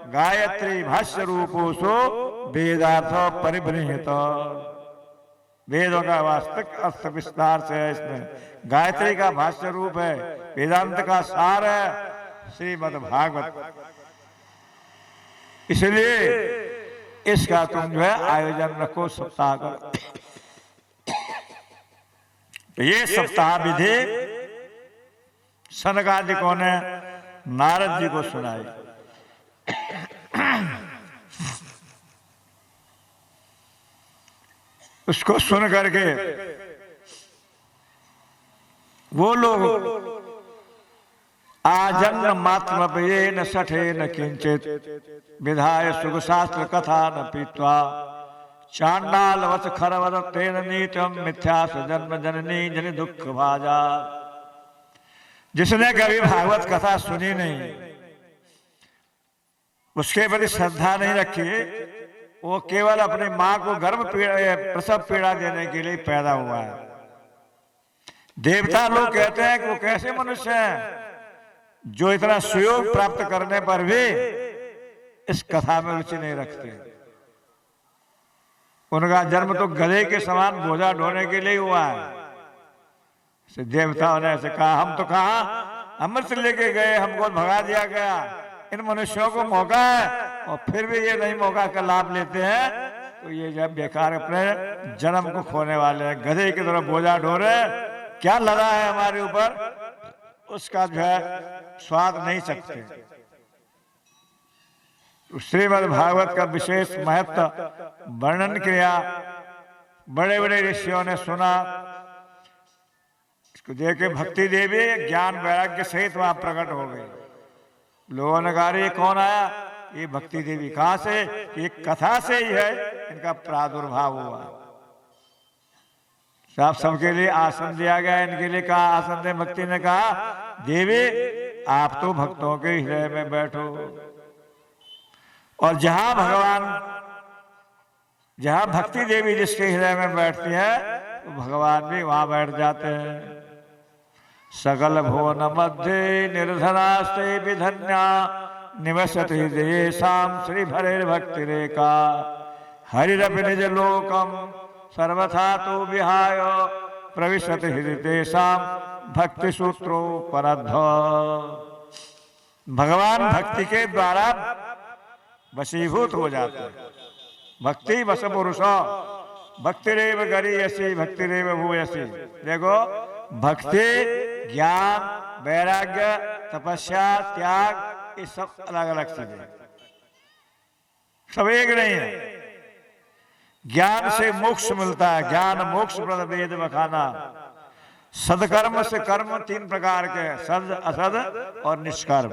गायत्री भाष्य रूपोसो वेदार्थ परिबृहत। वेदों का वास्तविक अर्थ विस्तार से है इसमें। गायत्री का भाष्य रूप है, वेदांत का सार है श्रीमद् भागवत। इसलिए इसका तुम जो है आयोजन रखो सप्ताह का। तो ये सप्ताह विधि सनकादिकों ने नारद जी को सुनाई। उसको सुन करके वो लोग आजन्म मात्र ये न सठे न किंचित विधाय सुख शास्त्र कथा न पीत्वा चांडाल वच खरवद तेन नीतम मिथ्या जन्म जननी जन दुख भाजा। जिसने कभी भागवत कथा सुनी नहीं, उसके प्रति श्रद्धा नहीं रखी, वो केवल अपनी मां को गर्भ पीड़ा प्रसव पीड़ा देने के लिए पैदा हुआ है। देवता लोग कहते हैं कि वो कैसे मनुष्य हैं जो इतना सुयोग प्राप्त करने पर भी इस कथा में रुचि नहीं रखते। उनका जन्म तो गधे के समान बोझा ढोने के लिए हुआ है। देवताओं ने ऐसे कहा, हम तो कहा अमृत लेके गए, हमको भगा दिया गया, इन मनुष्यों को मौका है और फिर भी ये नहीं मौका का लाभ लेते हैं, तो ये जब बेकार अपने जन्म को खोने वाले हैं। गधे की तरह बोझा ढो रहे, क्या लगा है हमारे ऊपर, उसका जो है स्वाद नहीं सकते। श्रीमद् भागवत का विशेष महत्व वर्णन किया, बड़े बड़े ऋषियों ने सुना। इसको देख के भक्ति देवी ज्ञान वैराग्य सहित वहां प्रकट हो गई। लोगों ने कहा ये कौन आया, ये भक्ति देवी। कहां से? ये कथा से ही है इनका प्रादुर्भाव हुआ। साहब सबके लिए आसन दिया गया, इनके लिए कहा आसन दे। भक्ति ने कहा देवी आप तो भक्तों के हृदय में बैठो, और जहां भगवान, जहां भक्ति देवी जिसके हृदय में बैठती है तो भगवान भी वहां बैठ जाते हैं। सकल भुवन मध्य निर्धनास्ते विधन्या निवसति हृदये शाम श्री भरे भक्ति रेखा हरिरपि निज लोकम सर्वथा तो विहाय प्रविशति हृदय शाम भक्ति सूत्रो परध्व। भगवान भक्ति के द्वारा वशीभूत हो जाते हैं। भक्ति वश पुरुष भक्तिरेव गरीयसी भक्तिरेव भूयसी। देखो भक्ति, ज्ञान, वैराग्य, तपस्या, त्याग, ये सब अलग अलग चीजें, सब एक नहीं है। ज्ञान से मोक्ष मिलता है, ज्ञान मोक्ष प्रद वेद बखाना। सदकर्म से कर्म तीन प्रकार के, सद, असद और निष्कर्म।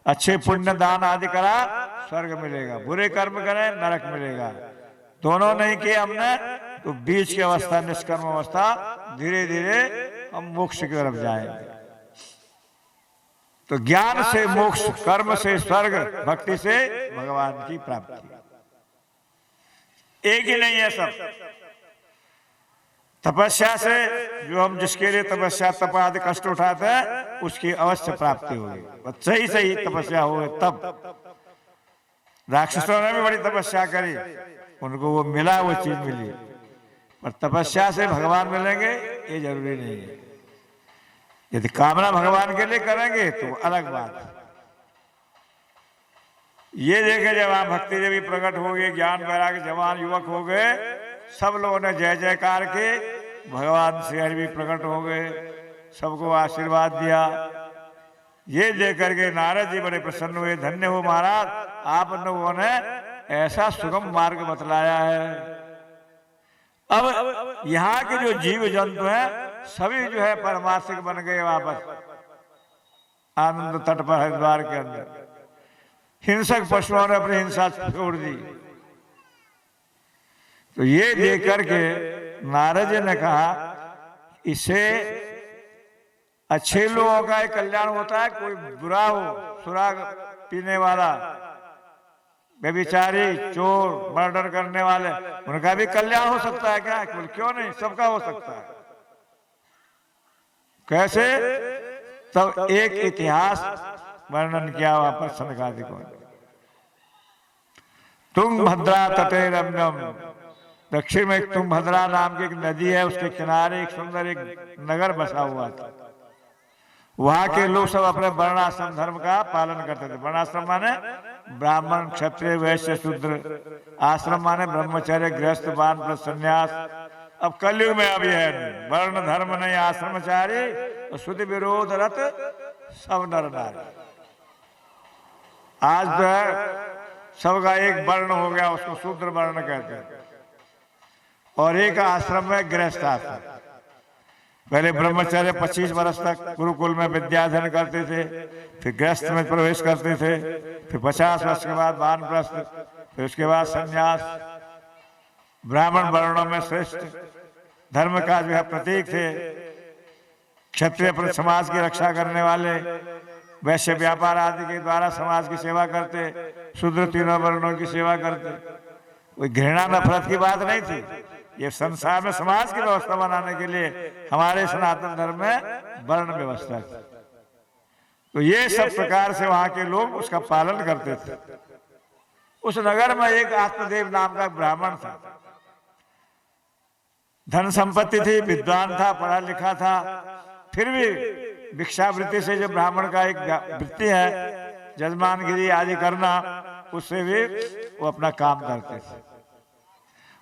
अच्छे पुण्य दान आदि करा स्वर्ग मिलेगा, बुरे कर्म करें नरक मिलेगा। दोनों नहीं किए हमने तो बीच की अवस्था निष्कर्म अवस्था, धीरे धीरे हम मोक्ष की तरफ जाएंगे। तो ज्ञान से मोक्ष, कर्म से स्वर्ग, भक्ति से भगवान की प्राप्ति। एक ही नहीं है सब। तपस्या से जो हम जिसके लिए तपस्या तप आदि कष्ट उठाते हैं उसकी अवश्य प्राप्ति होगी। सही सही तपस्या हो तब। राक्षसों ने भी बड़ी तपस्या करी, उनको वो मिला, वो चीज मिली, पर तपस्या से भगवान मिलेंगे ये जरूरी नहीं है। यदि कामना भगवान के लिए करेंगे तो अलग बात है। ये देखे जब वहां भक्ति देवी प्रकट हो गई, ज्ञान वैराग्य जवान युवक हो गए, सब लोगों ने जय जयकार के, भगवान श्री हरि भी प्रकट हो गए, सबको आशीर्वाद दिया। ये देख करके नारद जी बड़े प्रसन्न हुए, धन्य हो महाराज, आप लोगों ने ऐसा सुगम मार्ग बतलाया है। अब यहाँ के जो जीव जंतु हैं सभी जो है परमार्थिक बन गए वापस आनंद तट पर हरिद्वार के अंदर। हिंसक पशुओं ने अपनी हिंसा छोड़ दी। तो ये देख करके नारद जी ने कहा इससे अच्छे लोगों का एक कल्याण होता है, कोई बुरा हो, शराब पीने वाला, व्यभिचारी, चोर, मर्डर करने वाले, उनका भी कल्याण हो सकता है क्या? क्यों नहीं, सबका हो सकता है। कैसे? तब एक इतिहास वर्णन किया वहां पर सनकादिकों ने। तुंगभद्रा तटे रम्यम, दक्षिण में एक तुंगभद्रा नाम की एक नदी है, उसके किनारे एक सुंदर एक नगर बसा हुआ था। वहां के लोग सब अपने वर्णाश्रम धर्म का पालन करते थे। वर्णाश्रम माने ब्राह्मण, क्षत्रिय, वैश्य, शूद्र। आश्रम माने ब्रह्मचर्य, गृहस्थ, वानप्रस्थ, संन्यास। अब कलयुग में अब यह नहीं, वर्ण धर्म नहीं, आश्रमचारी और शुद्ध विरोध रत सब नर नारी। आज जो है सबका एक वर्ण हो गया, उसको शूद्र वर्ण कहते हैं। और एक आश्रम में गृहस्थ आश्रम। पहले ब्रह्मचर्य 25 वर्ष तक गुरुकुल में विद्याध्ययन करते थे, फिर गृहस्थ में प्रवेश करते थे, फिर 50 वर्ष के बाद वानप्रस्थ, फिर उसके बाद संन्यास। ब्राह्मण वर्णों में श्रेष्ठ धर्म का जो है प्रतीक थे। क्षत्रिय समाज की रक्षा करने वाले, वैश्य व्यापार आदि के द्वारा समाज की सेवा करते, शूद्र तीनों वर्णों की सेवा करते। कोई घृणा नफरत की बात नहीं थी। ये संसार में समाज की व्यवस्था बनाने के लिए हमारे सनातन धर्म में वर्ण व्यवस्था है। तो ये सब प्रकार से वहां के लोग उसका पालन करते थे। उस नगर में एक आत्मदेव नाम का ब्राह्मण था। धन संपत्ति थी, विद्वान था, पढ़ा लिखा था। फिर भी भिक्षावृत्ति से जो ब्राह्मण का एक वृत्ति है, जजमानगिरी आदि करना, उससे भी वो अपना काम करते थे।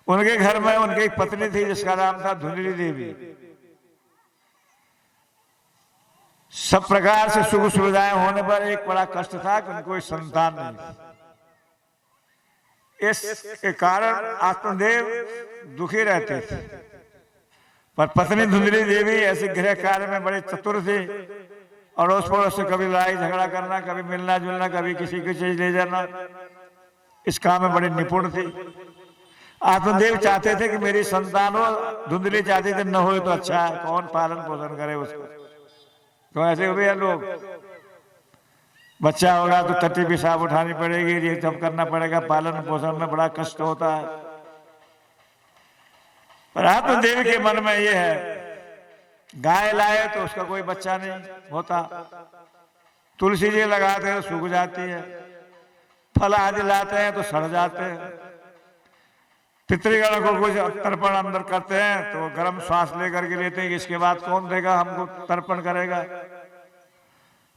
उनके घर में उनकी एक पत्नी थी जिसका नाम था धुंधली देवी। सब प्रकार से सुख सुविधाएं होने पर एक बड़ा कष्ट था कि उनको संतान नहीं थी। इसके कारण आत्मदेव दुखी रहते थे। पर पत्नी धुंधली देवी ऐसे गृह कार्य में बड़े चतुर थी। अड़ोस पड़ोस से कभी लड़ाई झगड़ा करना, कभी मिलना जुलना, कभी किसी की चीज ले जाना, इस काम में बड़ी निपुण थी। आत्मदेव चाहते थे कि मेरी संतान हो, धुंधली चाहती थी न हो तो अच्छा है, कौन पालन पोषण करे उसको। तो ऐसे हुए लोग, बच्चा होगा तो टट्टी पेशाब उठानी पड़ेगी, ये सब करना पड़ेगा, पालन पोषण में बड़ा कष्ट होता है। पर आत्मदेव के मन में ये है, गाय लाए तो उसका कोई बच्चा नहीं होता, तुलसी जी लगाते हैं तो सूख जाती है, फल आदि लाते हैं तो सड़ जाते हैं, पितृगण को कुछ तर्पण अंदर करते हैं तो गर्म श्वास लेकर के लेते हैं, इसके बाद कौन देगा हमको तर्पण करेगा।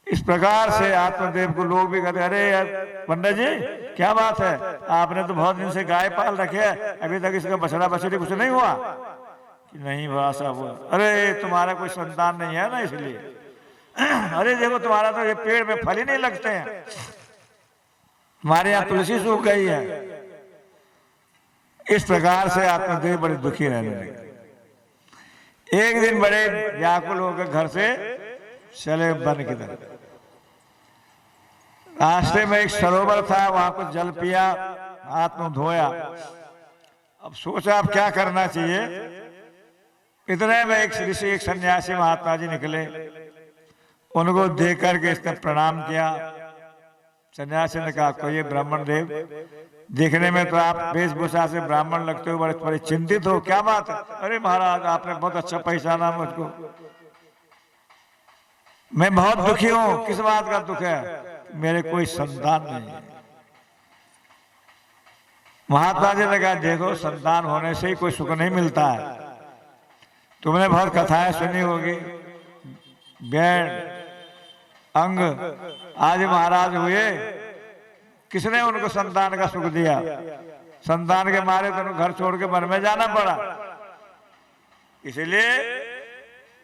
इस प्रकार से आत्मदेव को लोग भी कहते, अरे यार पंडित जी क्या बात है, आपने तो बहुत दिन से गाय पाल रखे है, अभी तक इसका बछड़ा बछड़ी कुछ नहीं हुआ? कि नहीं हुआ साहब हुआ। अरे तुम्हारा कोई संतान नहीं है ना इसलिए। अरे देखो तुम्हारा तो ये पेड़ में फल ही नहीं लगते हैं, हमारे यहाँ तुलसी सूख गई है। इस प्रकार से आत्मदेव बड़े दुखी रहने लगे। एक दिन बड़े व्याकुल होकर घर से चले वन की तरफ। रास्ते में एक सरोवर था, वहां कुछ जल पिया, हाथ मुंह धोया। अब सोचा अब क्या करना चाहिए। इतने में एक ऋषि, एक सन्यासी महात्मा जी निकले। उनको देख करके इसने प्रणाम किया। सन्यासी ने कहा, कोई ये ब्राह्मण देव, देखने में तो आप वेशभूषा से ब्राह्मण लगते हो, बड़े बड़े चिंतित हो, क्या बात है? अरे महाराज आपने बहुत अच्छा पहचाना मुझको, मैं बहुत दुखी हूं। किस बात का दुख है? मेरे कोई संतान नहीं है। महात्मा जी ने कहा, देखो संतान होने से ही कोई सुख नहीं मिलता है। तुमने बहुत कथाएं सुनी होगी, बैण अंग आदि महाराज हुए, किसने उनको संतान का सुख दिया? संतान के मारे तो घर छोड़ के वन में जाना पड़ा। इसलिए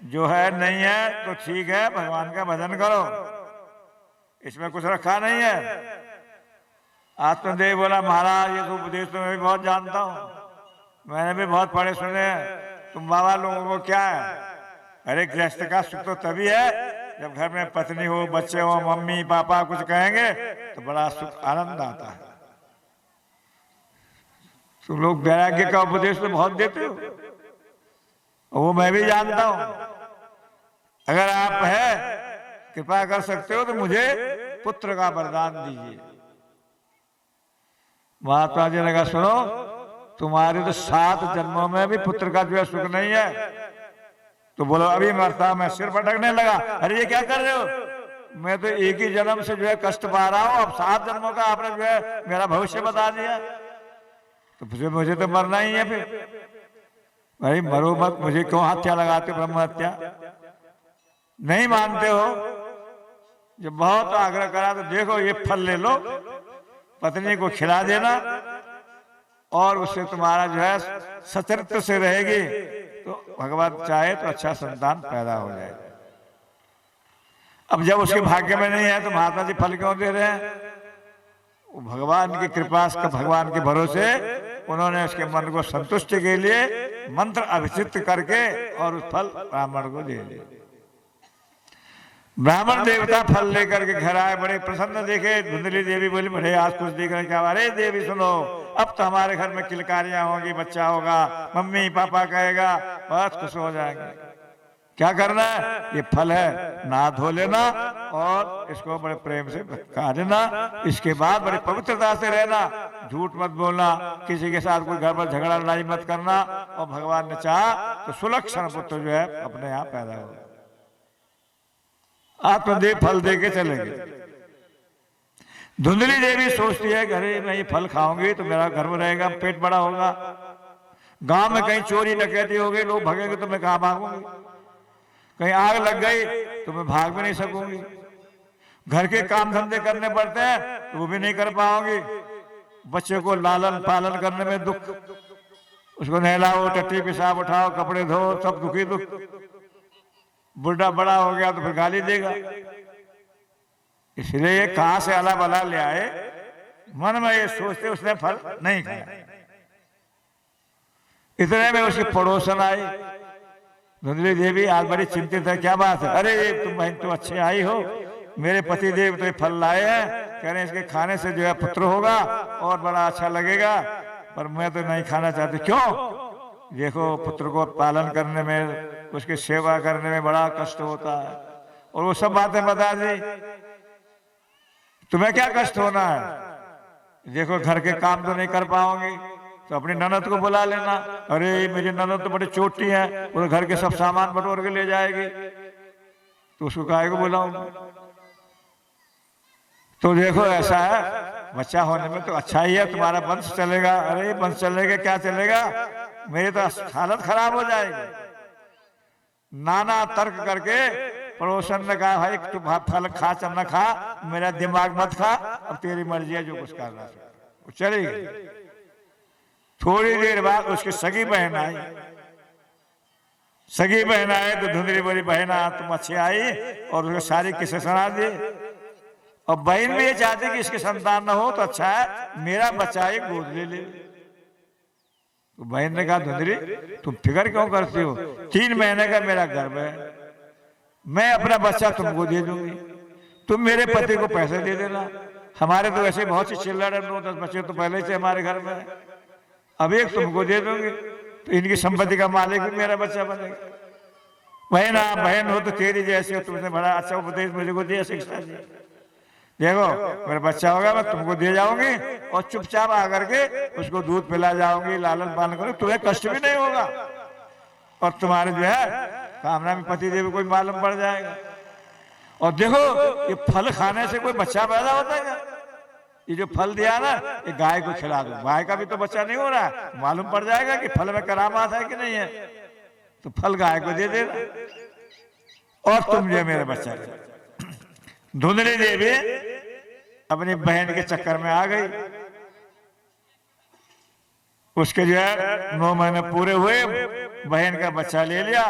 जो है नहीं है तो ठीक है, भगवान का भजन करो, इसमें कुछ रखा नहीं है। आत्मदेव बोला, महाराज ये तो उपदेश तो मैं भी बहुत जानता हूं, मैंने भी बहुत पढ़े सुने हैं, तुम बाबा लोगों को क्या है? अरे गृहस्थ का सुख तो तभी है जब घर में पत्नी हो, बच्चे हो, मम्मी पापा कुछ कहेंगे तो बड़ा सुख आनंद आता है। तुम लोग वैराग्य का उपदेश तो बहुत देते हो, वो मैं भी जानता हूं। अगर आप है कृपा कर सकते हो तो मुझे पुत्र का वरदान दीजिए। महात्मा जी ने कहा, सुनो तुम्हारे तो 7 जन्मों में भी पुत्र का जो है सुख नहीं है। तो बोलो अभी मरता, मैं सिर पटकने लगा। अरे ये क्या कर रहे हो? मैं तो एक ही जन्म से जो है कष्ट पा रहा हूं, अब 7 जन्मों का आपने जो है मेरा भविष्य बता दिया। तो फिर मुझे तो मरना ही है फिर। भाई मरो मत, मुझे क्यों हत्या लगाते हो, ब्रह्म हत्या? नहीं मानते हो। जब बहुत आग्रह करा तो देखो ये फल ले लो, पत्नी को खिला देना और उससे तुम्हारा जो है सचरित्र से रहेगी, तो भगवान चाहे तो अच्छा संतान पैदा हो जाए। अब जब उसके भाग्य में नहीं है तो माता जी फल क्यों दे रहे हैं? वो भगवान की कृपा से, भगवान के भरोसे उन्होंने उसके मन को संतुष्टि के लिए मंत्र अभिषिक्त करके और उस फल ब्राह्मण को दे दिया। ब्राह्मण देवता फल लेकर के घर आए, बड़े प्रसन्न देखे। धुंधली देवी बोली, बड़े आज कुछ देख रहे क्या? अरे देवी सुनो, अब तो हमारे घर में किलकारियां होंगी, बच्चा होगा, मम्मी पापा कहेगा, बहुत खुश हो जाएंगे। क्या करना है? ये फल है, नहा धो लेना और इसको बड़े प्रेम से खा लेना। इसके बाद बड़ी पवित्रता से रहना, झूठ मत बोलना, किसी के साथ कोई गड़बड़ झगड़ा लड़ाई मत करना। और भगवान ने चाहा तो सुलक्षण पुत्र जो है अपने यहाँ पैदा हो। आत्मदेव फल दे के चलेंगे। धुंधली देवी सोचती है, अरे मैं ये फल खाऊंगी तो मेरा घर में रहेगा, पेट बड़ा होगा। गांव में कहीं चोरी डकैती हो गई, लोग भगेंगे तो मैं कहां भागूंगी? कहीं आग लग गई तो मैं भाग भी नहीं सकूंगी। घर के काम धंधे करने पड़ते हैं तो वो भी नहीं कर पाऊंगी। बच्चे को लालन पालन करने में दुख, उसको नहलाओ, टट्टी पेशाब उठाओ, कपड़े धो, सब दुखी दुख। बुढ़ा बड़ा हो गया तो फिर गाली देगा। इसलिए कहां से अला बला ले आए, मन में ये सोचते उसने फल नहीं खाया। इतने में उसकी पड़ोसन आई। धुंधली देवी आज बड़ी चिंतित है, क्या बात है? अरे तुम बहन तो अच्छे आई हो, मेरे पति देव तो ये फल लाए हैं, कह रहे हैं इसके खाने से जो है पुत्र होगा और बड़ा अच्छा लगेगा, पर मैं तो नहीं खाना चाहती। क्यों? देखो पुत्र को पालन करने में, उसकी सेवा करने में बड़ा कष्ट होता है। और वो सब बातें बता दी। तुम्हें क्या कष्ट होना है? देखो घर के काम तो नहीं कर पाओगे तो अपनी ननद को बुला लेना। अरे मेरी ननद तो बड़ी चोटी है, वो घर के सब सामान बटोर के ले जाएगी, तो उसको काहे को बुलाऊंगा? तो देखो ऐसा है, बच्चा होने में तो अच्छा ही है, तुम्हारा वंश चलेगा। अरे वंश चलेगा क्या चलेगा, मेरी तो हालत खराब हो जाएगी। नाना तर्क करके पड़ोसन ने कहा, भाई तू फल खा चाहे न खा, मेरा दिमाग मत खा, अब तेरी मर्जी है जो कुछ करना। वो चली गई। थोड़ी देर बाद उसकी सगी बहन आई। सगी बहन आए तो धुंधली बोली, बहना तुम अच्छी आई, और उसको सारी किस्से सुना दी। और बहन भी ये चाहती कि इसके संतान न हो तो अच्छा है, मेरा बच्चा एक गोद ले ले। तो बहन ने कहा, धुंधली तुम फिक्र क्यों करती हो? 3 महीने का मेरा गर्भ है, मैं अपना बच्चा तुमको दे दूंगी, तुम मेरे पति को पैसे दे देना। हमारे तो ऐसे बहुत सी चिल्लड़ 9-10 बच्चे तो पहले से हमारे घर में है, अब एक तुमको दे दूंगी, तो इनकी संपत्ति का मालिक भी मेरा बच्चा बनेगा। बहन बहन हो तो तेरी जैसी हो, तुमने बड़ा अच्छा उपदेश मुझे को दिया, शिक्षा दी। देखो मेरा बच्चा होगा, मैं तुमको दे जाऊंगी और चुपचाप आकर के उसको दूध पिला जाऊंगी, लालन पालन करूंगी, तुम्हें कष्ट भी नहीं होगा और तुम्हारे जो है कामना में पति देव कोई मालूम पड़ जाएगा। और देखो ये फल खाने से कोई बच्चा पैदा होता है क्या? ये जो फल दिया ना, ये गाय को खिला दो, गाय का भी तो बच्चा नहीं हो रहा है, मालूम पड़ जाएगा कि फल में करामात है कि नहीं है। तो फल गाय को दे देना और तुम जो मेरे बच्चा। धुंधली देवी अपनी बहन के चक्कर में आ गई। उसके जो है 9 महीने पूरे हुए, बहन का बच्चा ले लिया,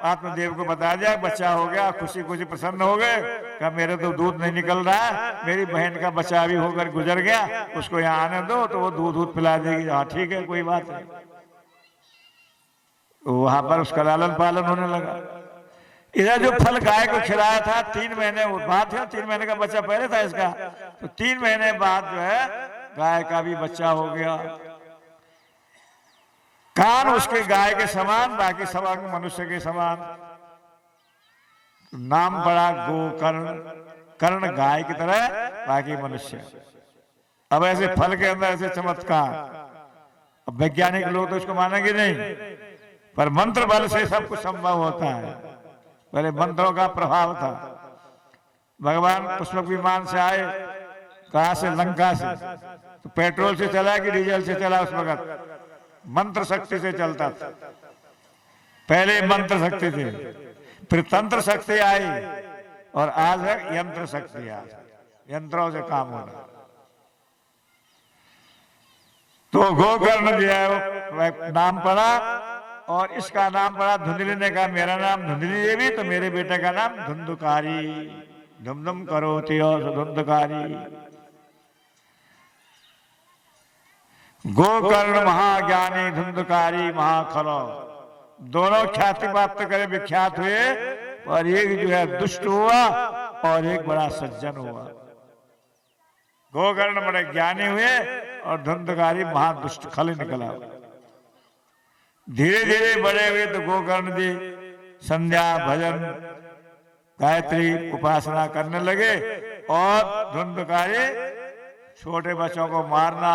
आत्मदेव को बता दिया, बच्चा हो गया, खुशी खुशी प्रसन्न हो गए। कहा मेरे तो दूध नहीं निकल रहा है, मेरी बहन का बच्चा अभी होकर गुजर गया, उसको यहाँ आने दो तो वो दूध पिला देगी। हाँ ठीक है, कोई बात नहीं। वहां पर उसका लालन पालन होने लगा। इधर जो फल गाय को खिलाया था 3 महीने बाद था, 3 महीने का बच्चा पहले था इसका, तो 3 महीने बाद जो है गाय का भी बच्चा हो गया। कान उसके गाय के समान, बाकी सब अंग मनुष्य के समान। नाम पड़ा गोकर्ण, कर्ण गाय की तरह, बाकी मनुष्य। अब ऐसे फल के अंदर ऐसे चमत्कार, अब वैज्ञानिक लोग तो इसको मानेंगे नहीं, पर मंत्र बल से सब कुछ संभव होता है। पहले मंत्रों का प्रभाव था। भगवान पुष्पक विमान से आए, कहां से? लंका से। तो पेट्रोल से चला कि डीजल से चला? उस वक्त मंत्र शक्ति से चलता था। पहले मंत्र शक्ति थी, फिर तंत्र शक्ति आई, और आज है यंत्र शक्ति। आज यंत्रों से काम हो रहा। तो गोकर्ण जो है नाम पड़ा, और इसका नाम पड़ा धुंधली ने कहा मेरा नाम धुंधली देवी, तो मेरे बेटे का नाम धुंधकारी। धुम धुम करोति धुंधकारी। गोकर्ण महाज्ञानी, धुंधकारी महाखरो, दोनों ख्याति प्राप्त करे, विख्यात हुए। और एक जो है दुष्ट हुआ और एक बड़ा सज्जन हुआ। गोकर्ण बड़े ज्ञानी हुए और धुंधकारी महादुष्ट खल निकला। धीरे धीरे बड़े हुए तो गोकर्ण जी संध्या भजन गायत्री उपासना करने लगे, और धुंधकारी छोटे बच्चों को मारना,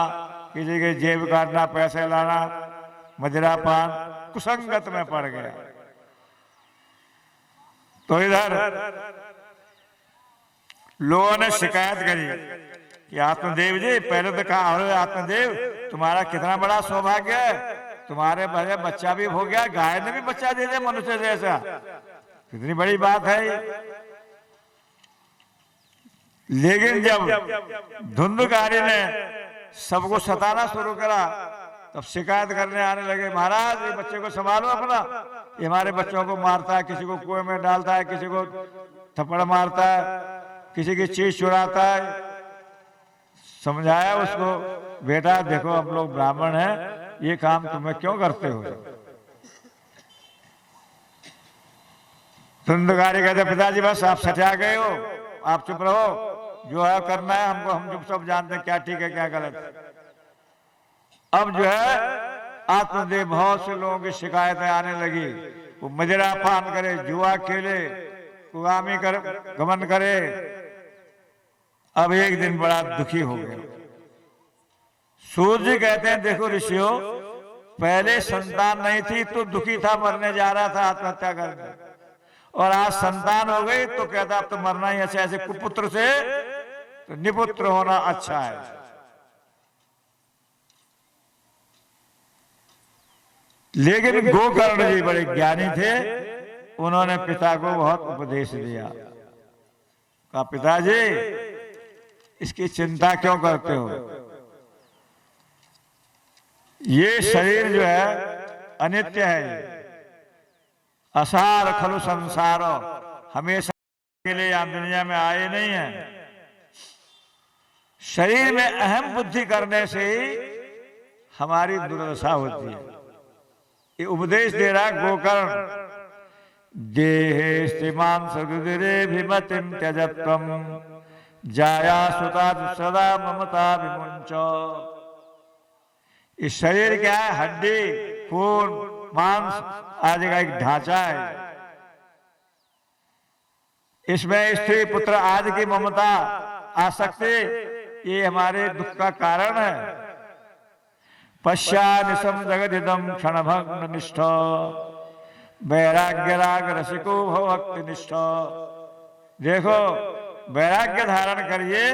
किसी के जेब काटना, पैसे लाना, मदिरापान, कुसंगत में पड़ गया। तो इधर लोगों ने शिकायत करी कि आत्मदेव जी, पहले तो कहा अरे आत्मदेव तुम्हारा कितना बड़ा सौभाग्य है, तुम्हारे भले बच्चा भी हो गया, गाय ने भी बच्चा दे दिया मनुष्य जैसा, कितनी बड़ी बात है ये। लेकिन जब धुंधकारी ने सबको सताना शुरू करा, तब शिकायत करने आने लगे, महाराज ये बच्चे को संभालो अपना, ये हमारे बच्चों को मारता है, किसी को कुएं में डालता है, किसी को थप्पड़ मारता है, किसी की चीज चुराता है। समझाया उसको, बेटा देखो हम लोग ब्राह्मण हैं, ये काम तुम्हें क्यों करते हो? धुंधकारी कहते पिताजी बस आप सचा गए हो, आप चुप रहो, जो है करना है हमको, हम जो सब जानते हैं क्या ठीक है क्या गलत है। अब जो है आत्मदेव बहुत से लोगों की शिकायतें आने लगी, वो मदिरा पान करे, जुआ खेले, कुगामी कर गमन करे। अब एक दिन बड़ा दुखी हो गया। सूर्य जी कहते हैं देखो ऋषियों, पहले संतान नहीं थी तो दुखी था, मरने जा रहा था आत्महत्या करने, और आज संतान हो गई तो कहता अब तो मरना ही अच्छा, ऐसे कुपुत्र से तो निपुत्र होना अच्छा है। लेकिन गोकर्ण जी बड़े ज्ञानी थे, उन्होंने पिता को बहुत उपदेश दिया। कहा पिताजी इसकी चिंता क्यों करते हो, ये शरीर जो है अनित्य है, असार खलु संसार, हमेशा के लिए यहाँ दुनिया में आए नहीं है। शरीर में अहम बुद्धि करने से ही हमारी दुर्दशा होती है। ये उपदेश दे रहा गोकर्ण, देहे स्थिमान सरुदिरे भिमतिम त्यजत्वम जाया सुता सदा ममता विमुंच। इस शरीर क्या है? हड्डी, खून, मांस आदि का एक ढांचा है। इसमें स्त्री पुत्र आदि की ममता आसक्ति, ये हमारे दुख का कारण है। पश्यानिशम जगदिदम क्षणभग्न निष्ठ वैराग्य राग रसिको भक्ति निष्ठ। देखो वैराग्य धारण करिए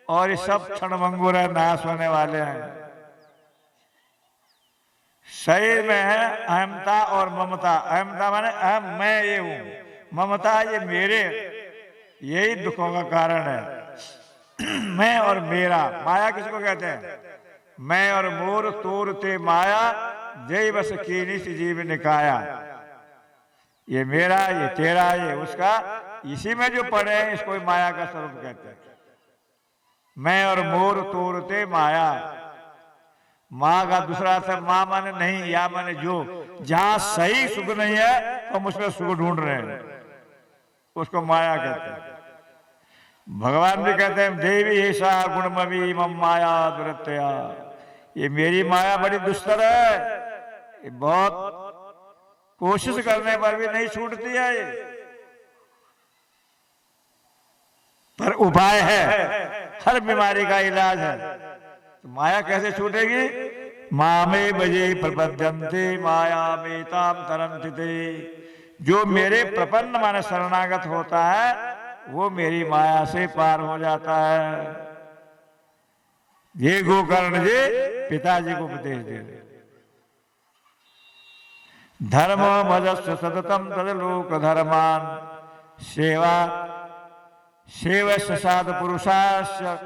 और ये सब क्षणभंगुर है, नाश होने वाले हैं। शरीर में है अहमता और ममता। अहमता माने अहम मैं ये हूं, ममता ये मेरे, यही दुखों का कारण है। मैं और मेरा, माया किसको कहते हैं? मैं और मोर तोर ते माया जय बस कीनी सी जीव निकाया। ये मेरा, ये तेरा, ये उसका, इसी में जो पड़े हैं इसको माया का स्वरूप कहते हैं। मैं और मोर तोर ते माया। माँ का दूसरा अर्थ माँ माने नहीं, या माने जो, जहां सही सुख नहीं है हम उसमें सुख ढूंढ रहे हैं, उसको माया कहते हैं। भगवान भी कहते हैं देवी ऐसा गुणमवी मम माया दुरत्या। ये मेरी माया बड़ी दुस्तर है, ये बहुत कोशिश करने पर भी नहीं छूटती है ये, पर उपाय है, हर बीमारी का इलाज है। तो माया कैसे छूटेगी? मामे बजे प्रपद्यन्ते माया मेताम तरन्ति ते। जो मेरे प्रपन्न माने शरणागत होता है वो मेरी माया से पार हो जाता है। ये गोकर्ण जी पिताजी को उपदेश दे रहे। धर्म मजस्व सततम तद लोक धर्मान सेवा सेवस्य साध पुरुषास्य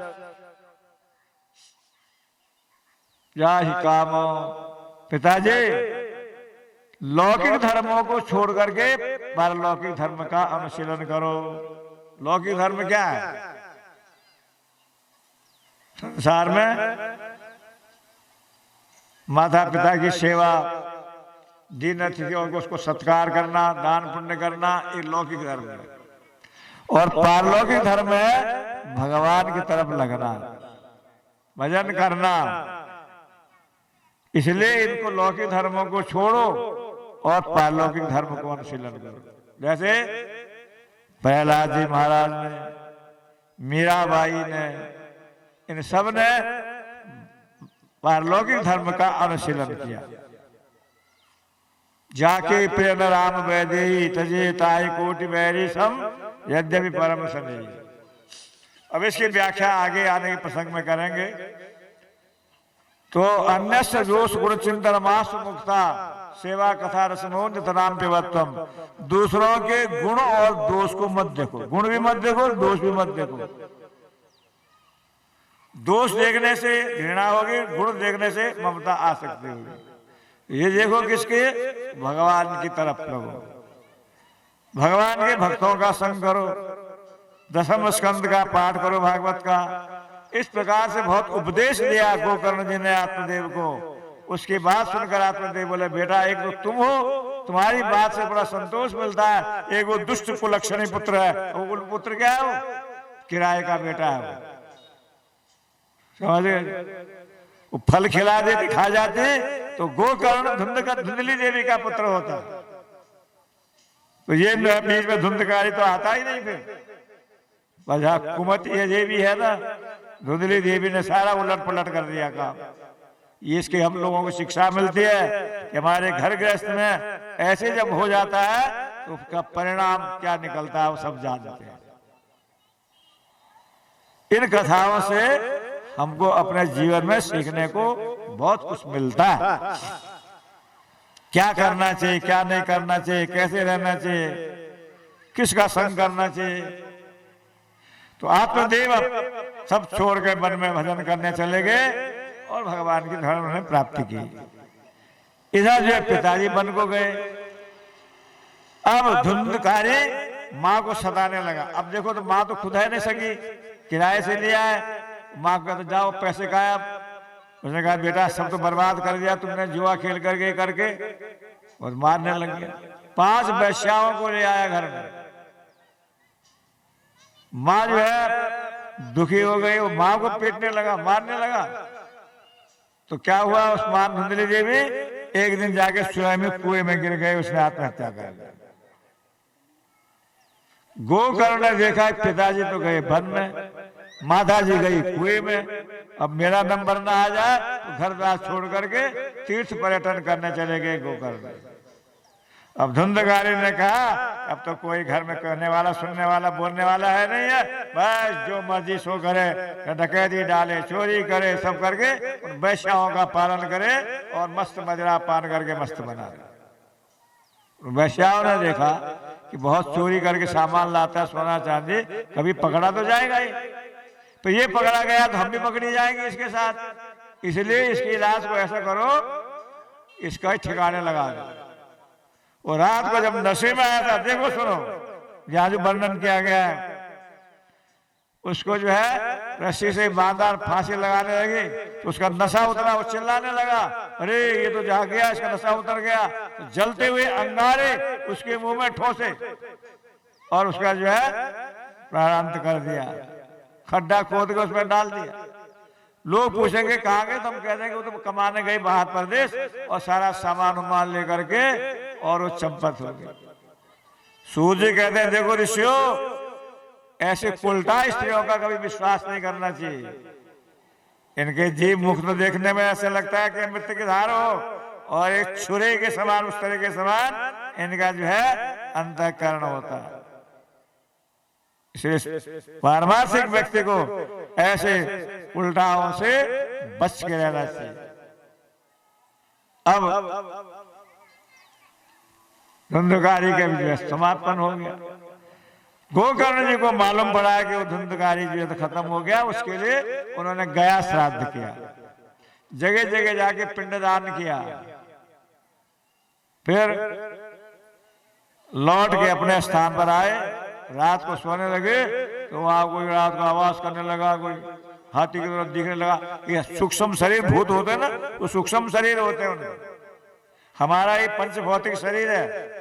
जाहि काम। पिताजी लौकिक धर्मों को छोड़ करके पारलौकिक धर्म का अनुशीलन करो। लौकिक धर्म क्या है? संसार में माता पिता की सेवा, दीन अतिथियों को उसको सत्कार करना, दान पुण्य करना, ये लौकिक धर्म है। और पारलौकिक धर्म है भगवान की तरफ लगना, भजन करना। इसलिए इनको लौकिक धर्मों को छोड़ो और पारलौकिक धर्म को अनुशीलन करो। जैसे प्रहलाद जी महाराज ने, मीराबाई ने, इन सब ने पारलौकिक धर्म का अनुशीलन किया। जाके प्रेम राम वैदेही तजे ताई कोटि वैरी सम यद्यपि परम सनेही। अब इसकी व्याख्या आगे आने के प्रसंग में करेंगे। तो अन्यस्य दोष गुण चिंतन मास मुक्ता सेवा कथा रसमोन तनाम पिबत्तम। दूसरों के गुण और दोष को मत देखो, गुण भी मत देखो, दोष भी मत देखो। दोष देखने से घृणा होगी, गुण देखने से ममता आ सकती होगी। ये देखो किसके? भगवान की तरफ लगो, भगवान के भक्तों का संग करो, दशम स्कंद का पाठ करो, भागवत का। इस प्रकार से बहुत उपदेश दिया गोकर्ण जी ने आत्मदेव को। उसकी बात सुनकर आत्मदेव बोले, बेटा एक तो तुम हो, तुम्हारी बात से बड़ा संतोष मिलता है। एक वो दुष्ट कुलक्षणी पुत्र है, वो पुत्र क्या है? वो किराए का बेटा है। समझ गए? वो फल खिला देते, खा जाते, तो गोकर्ण धुंधली देवी का पुत्र होता। तो ये बीच में धुंधकारी तो आता ही नहीं। फिर वजह कुमति ये देवी है ना, धुंधली देवी ने सारा उलट पलट कर दिया काम। ये इसके हम लोगों को शिक्षा मिलती है कि हमारे घर गृहस्थ में ऐसे जब हो जाता है तो उसका परिणाम क्या निकलता है वो सब जानते हैं। इन कथाओं से हमको अपने जीवन में सीखने को बहुत कुछ मिलता है। क्या करना चाहिए, क्या नहीं करना चाहिए, कैसे रहना चाहिए, किसका संग करना चाहिए। तो आत्मदेव सब छोड़ के मन में भजन करने चले गए और भगवान की धर्म ने प्राप्ति की। इधर जो पिताजी वन को गए। अब धुंधकारी माँ को सताने लगा। अब देखो तो माँ तो खुद है नहीं सकी, किराए से लिया है। माँ को तो जाओ पैसे गायब। उसने कहा बेटा सब तो बर्बाद कर दिया तुमने, जुआ खेल करके करके, और मारने लग गया। 5 वैश्याओं को ले आया घर में। माँ जो है दुखी हो गई, वो माँ को पीटने लगा, मारने लगा। तो क्या हुआ, उस माँ धुंधली देवी एक दिन जाके स्वयं कुएं में गिर गए, उसने आत्महत्या कर ली। गोकर्ण ने देखा पिताजी तो गए वन में, माता जी गई कुएं में। अब मेरा नंबर ना आ जाए तो घर द्वार छोड़ करके तीर्थ पर्यटन करने चले गए गोकर्ण। अब धुंधकारी ने कहा अब तो कोई घर में कहने वाला, सुनने वाला, बोलने वाला है नहीं है, बस जो मर्जी सो करे, डकैती डाले, चोरी करे, सब करके उन वैश्याओं का पालन करे और मस्त मजरा पान करके मस्त बना। वैश्याओं ने देखा कि बहुत चोरी करके सामान लाता है, सोना चांदी, कभी पकड़ा तो जाएगा ही। तो ये पकड़ा गया तो हम भी पकड़ी जाएंगे इसके साथ। इसलिए इसके इलाज को ऐसा करो, इसका ही ठिकाने लगा दो। और रात को जब नशे में आया था, देखो सुनो जहां जो वर्णन किया गया है, उसको जो है रस्सी से बांधा, फांसी लगाने लगी तो उसका नशा उतरा। वो चिल्लाने लगा, अरे ये तो जहां गया इसका नशा उतर गया। तो जलते हुए अंगारे उसके मुंह में ठोसे और उसका जो है प्राणांत कर दिया, खड्डा खोद के उसमें डाल दिया। लोग पूछेंगे कहाँ गए, तो हम कह देंगे वो तो कमाने गए बाहर प्रदेश, और सारा सामान उमान लेकर के और वो चंपत हो गए। सूर्य कहते हैं देखो ऋषियों, ऐसे उल्टा स्त्रियों का कभी विश्वास नहीं करना चाहिए। इनके जीव मुख तो देखने में ऐसे लगता है कि मृत्यु के धार हो, और एक छुरे के समान, उस तरह के समान इनका जो है अंतःकरण होता है। इसलिए पारमार्थिक व्यक्ति को ऐसे उल्टाओं से बच के रहना चाहिए। अब धुंधकारी का विजय समापन हो गया। गोकर्ण जी को मालूम पड़ा कि वो धुंधकारी जो है खत्म हो गया, उसके लिए उन्होंने गया श्राद्ध किया, जगह जगह जाके पिंडदान किया। फिर लौट के अपने स्थान पर आए, रात को सोने लगे तो वहां कोई रात को आवाज करने लगा, कोई हाथी की तरफ दिखने लगा। ये सूक्ष्म शरीर भूत होते हैं ना, वो सूक्ष्म शरीर होते हैं उनके। हमारा ये पंच भौतिक शरीर है,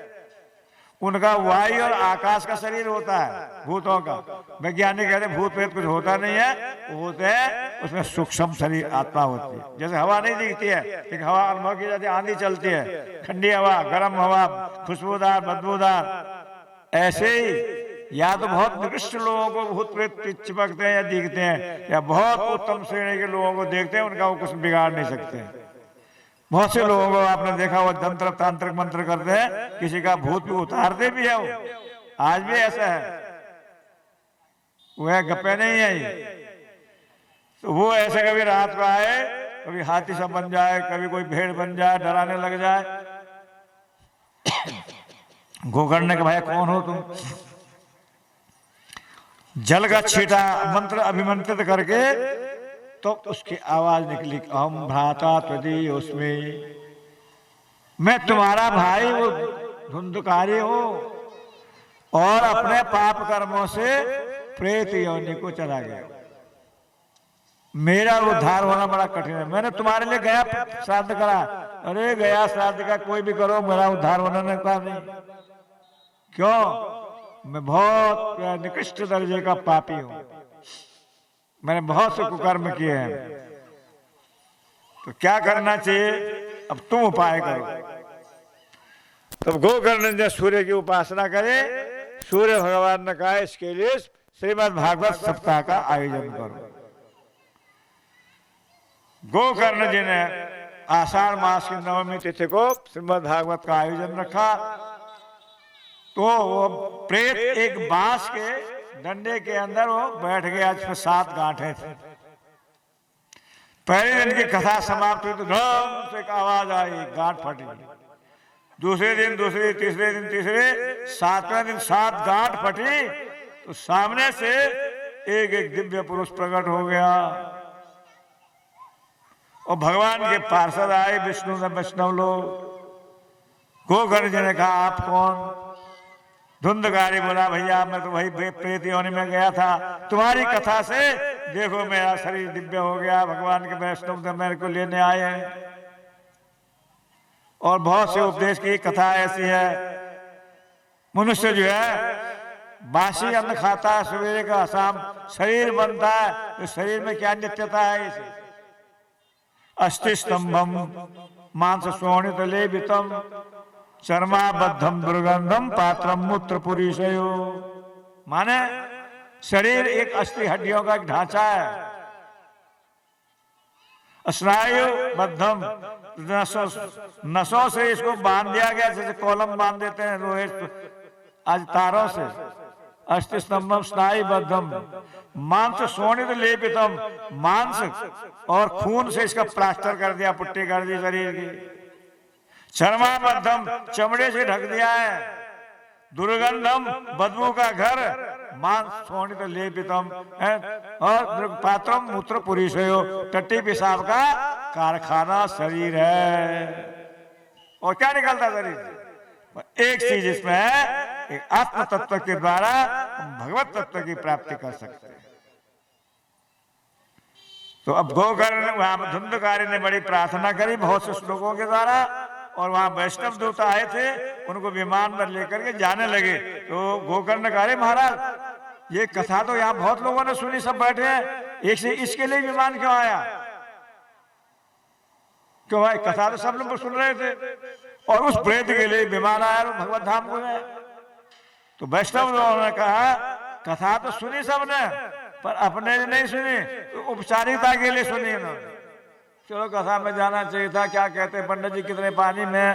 उनका वायु और आकाश का शरीर होता है भूतों का। वैज्ञानिक कहते हैं भूत प्रेत कुछ होता नहीं है, वो होते हैं उसमें सूक्ष्म शरीर आत्मा होती है। जैसे हवा नहीं दिखती है, लेकिन हवा अनुभव की जाती है, आंधी चलती है, ठंडी हवा, गर्म हवा, खुशबूदार, बदबूदार। ऐसे ही या तो बहुत निकृष्ट लोगों को भूत प्रेत चिपकते हैं या दिखते हैं, या बहुत उत्तम श्रेणी के लोगों को देखते हैं, उनका वो कुछ बिगाड़ नहीं सकते। बहुत से लोगों को आपने देखा वो तंत्र तांत्रिक मंत्र करते हैं, किसी का भूत भी उतारते भी है, वो आज भी ऐसा है, वह गप्पे नहीं है ये। तो वो ऐसे कभी रात को आए, कभी हाथी सा बन जाए, कभी कोई भेड़ बन जाए, डराने लग जाए। गोकर्ण ने कहा भाई कौन हो तुम? जल का छींटा मंत्र अभिमंत्रित करके तो उसकी आवाज निकली, हम भ्राता त्वदी उसमें, मैं तुम्हारा भाई वो धुंधकारी हूं और अपने पाप कर्मों से प्रेत योनि को चला गया। मेरा उद्धार होना बड़ा कठिन है। मैंने तुम्हारे लिए गया श्राद्ध करा। अरे गया श्राद्ध का कोई भी करो, मेरा उद्धार होना का नहीं। क्यों? मैं बहुत निकृष्ट दर्जे का पापी हूं, मैंने बहुत से कुकर्म किए हैं। तो क्या करना चाहिए? अब तुम उपाय करो। तब गोकर्ण ने सूर्य की उपासना करे। सूर्य भगवान ने कहा इसके लिए श्रीमद् भागवत सप्ताह का आयोजन करो। गोकर्ण जी ने आषाढ़ मास की नवमी तिथि को श्रीमद् भागवत का आयोजन रखा। तो वो प्रेत एक बांस के डंडे के अंदर वो बैठ गया, जिसमें 7 गांठें थे। पहले दिन की कथा समाप्त हुई तो धम से एक आवाज आई, गांठ फटी। दूसरे दिन दूसरे, तीसरे दिन तीसरे, 7वें दिन 7 गांठ फटी। तो सामने से एक एक दिव्य पुरुष प्रकट हो गया और भगवान के पार्षद आए, विष्णु ने वैष्णव लोग। गोकर्ण जी ने कहा आप कौन? धुंधकारी बोला भैया मैं तो वही प्रेत योनि में गया था, तुम्हारी कथा से देखो मेरा शरीर दिव्य हो गया, भगवान के वैष्णव मेरे को लेने आए हैं। और बहुत से उपदेश की कथा ऐसी है, मनुष्य जो है बासी अन्न खाता है सवेरे का शाम, शरीर बनता है तो शरीर में क्या नित्यता है? इसे अस्थि स्तंभम मांस शोणित लेपितम चर्माबद्धम दुर्गंधम पात्रम मूत्र पुरीशयो। माने शरीर एक अस्थि हड्डियों का एक ढांचा है। स्नायु बद्धम, नसों से इसको बांध दिया गया, जैसे कॉलम बांध देते हैं लोहे आज तारों से। अस्थि स्तंभम स्नायु बद्धम मांस शोणित लेपितम, मांस और खून से इसका प्लास्टर कर दिया, पुट्टी कर दी शरीर की। चर्माबद्धम, चमड़े से ढक दिया है। दुर्गंधम, बदबू का घर। मांस शोणित लेपितम, और पात्रम मूत्र पुरीशयो, टट्टी पेशाब का कारखाना शरीर है। और क्या निकलता शरीर से? एक चीज इसमें है, एक आत्म तत्व के द्वारा भगवत तत्व की प्राप्ति कर सकते हैं। तो अब गोकर्ण वहां धुंधकारी ने बड़ी प्रार्थना करी बहुत से श्लोकों के द्वारा, और वहां वैष्णव दूत आए थे, उनको विमान पर लेकर के जाने लगे। तो गोकर्ण कहा महाराज ये कथा तो यहाँ बहुत लोगों ने सुनी, सब बैठे हैं, एक से इसके लिए विमान क्यों आया? क्यों भाई? कथा तो सब लोग सुन रहे थे, और उस प्रेत के लिए विमान आया, भगवत धाम को गए। तो वैष्णव लोगों ने कहा कथा तो सुनी सबने, पर अपने ने नहीं सुनी, तो उपचारिकता के लिए सुनी उन्होंने। चलो कथा में जाना चाहिए था, क्या कहते हैं पंडित जी कितने पानी में,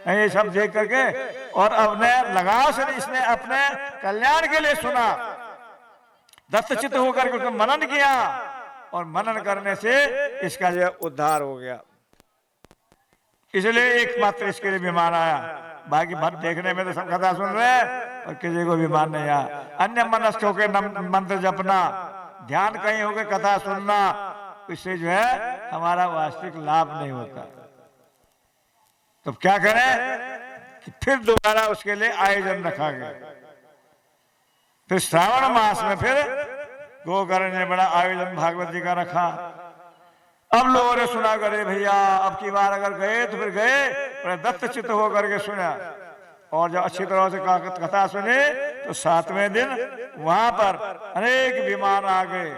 ये सब देख करके, और अपने लगाव से इसने अपने कल्याण के लिए सुना। दत्तचित होकर के उसको मनन किया और मनन करने से इसका जो उद्धार हो गया। इसलिए एकमात्र इसके लिए विमान आया, बाकी भट देखने में तो सब कथा सुन रहे हैं और किसी को विमान नहीं आया। अन्य मनस्क होकर मंत्र जपना, ध्यान कहीं होकर कथा सुनना, इससे जो है हमारा वास्तविक लाभ नहीं होता। तो क्या करें कि फिर दोबारा उसके लिए आयोजन रखा गया। फिर श्रावण मास में फिर गोकर्ण ने बड़ा आयोजन भागवत जी का रखा। अब लोगों ने सुना करे भैया अब की बार अगर गए तो फिर गए, दत्तचित्त होकर के सुना और जब अच्छी तरह से कथा सुने तो 7वें दिन वहां पर अनेक विमान आ गए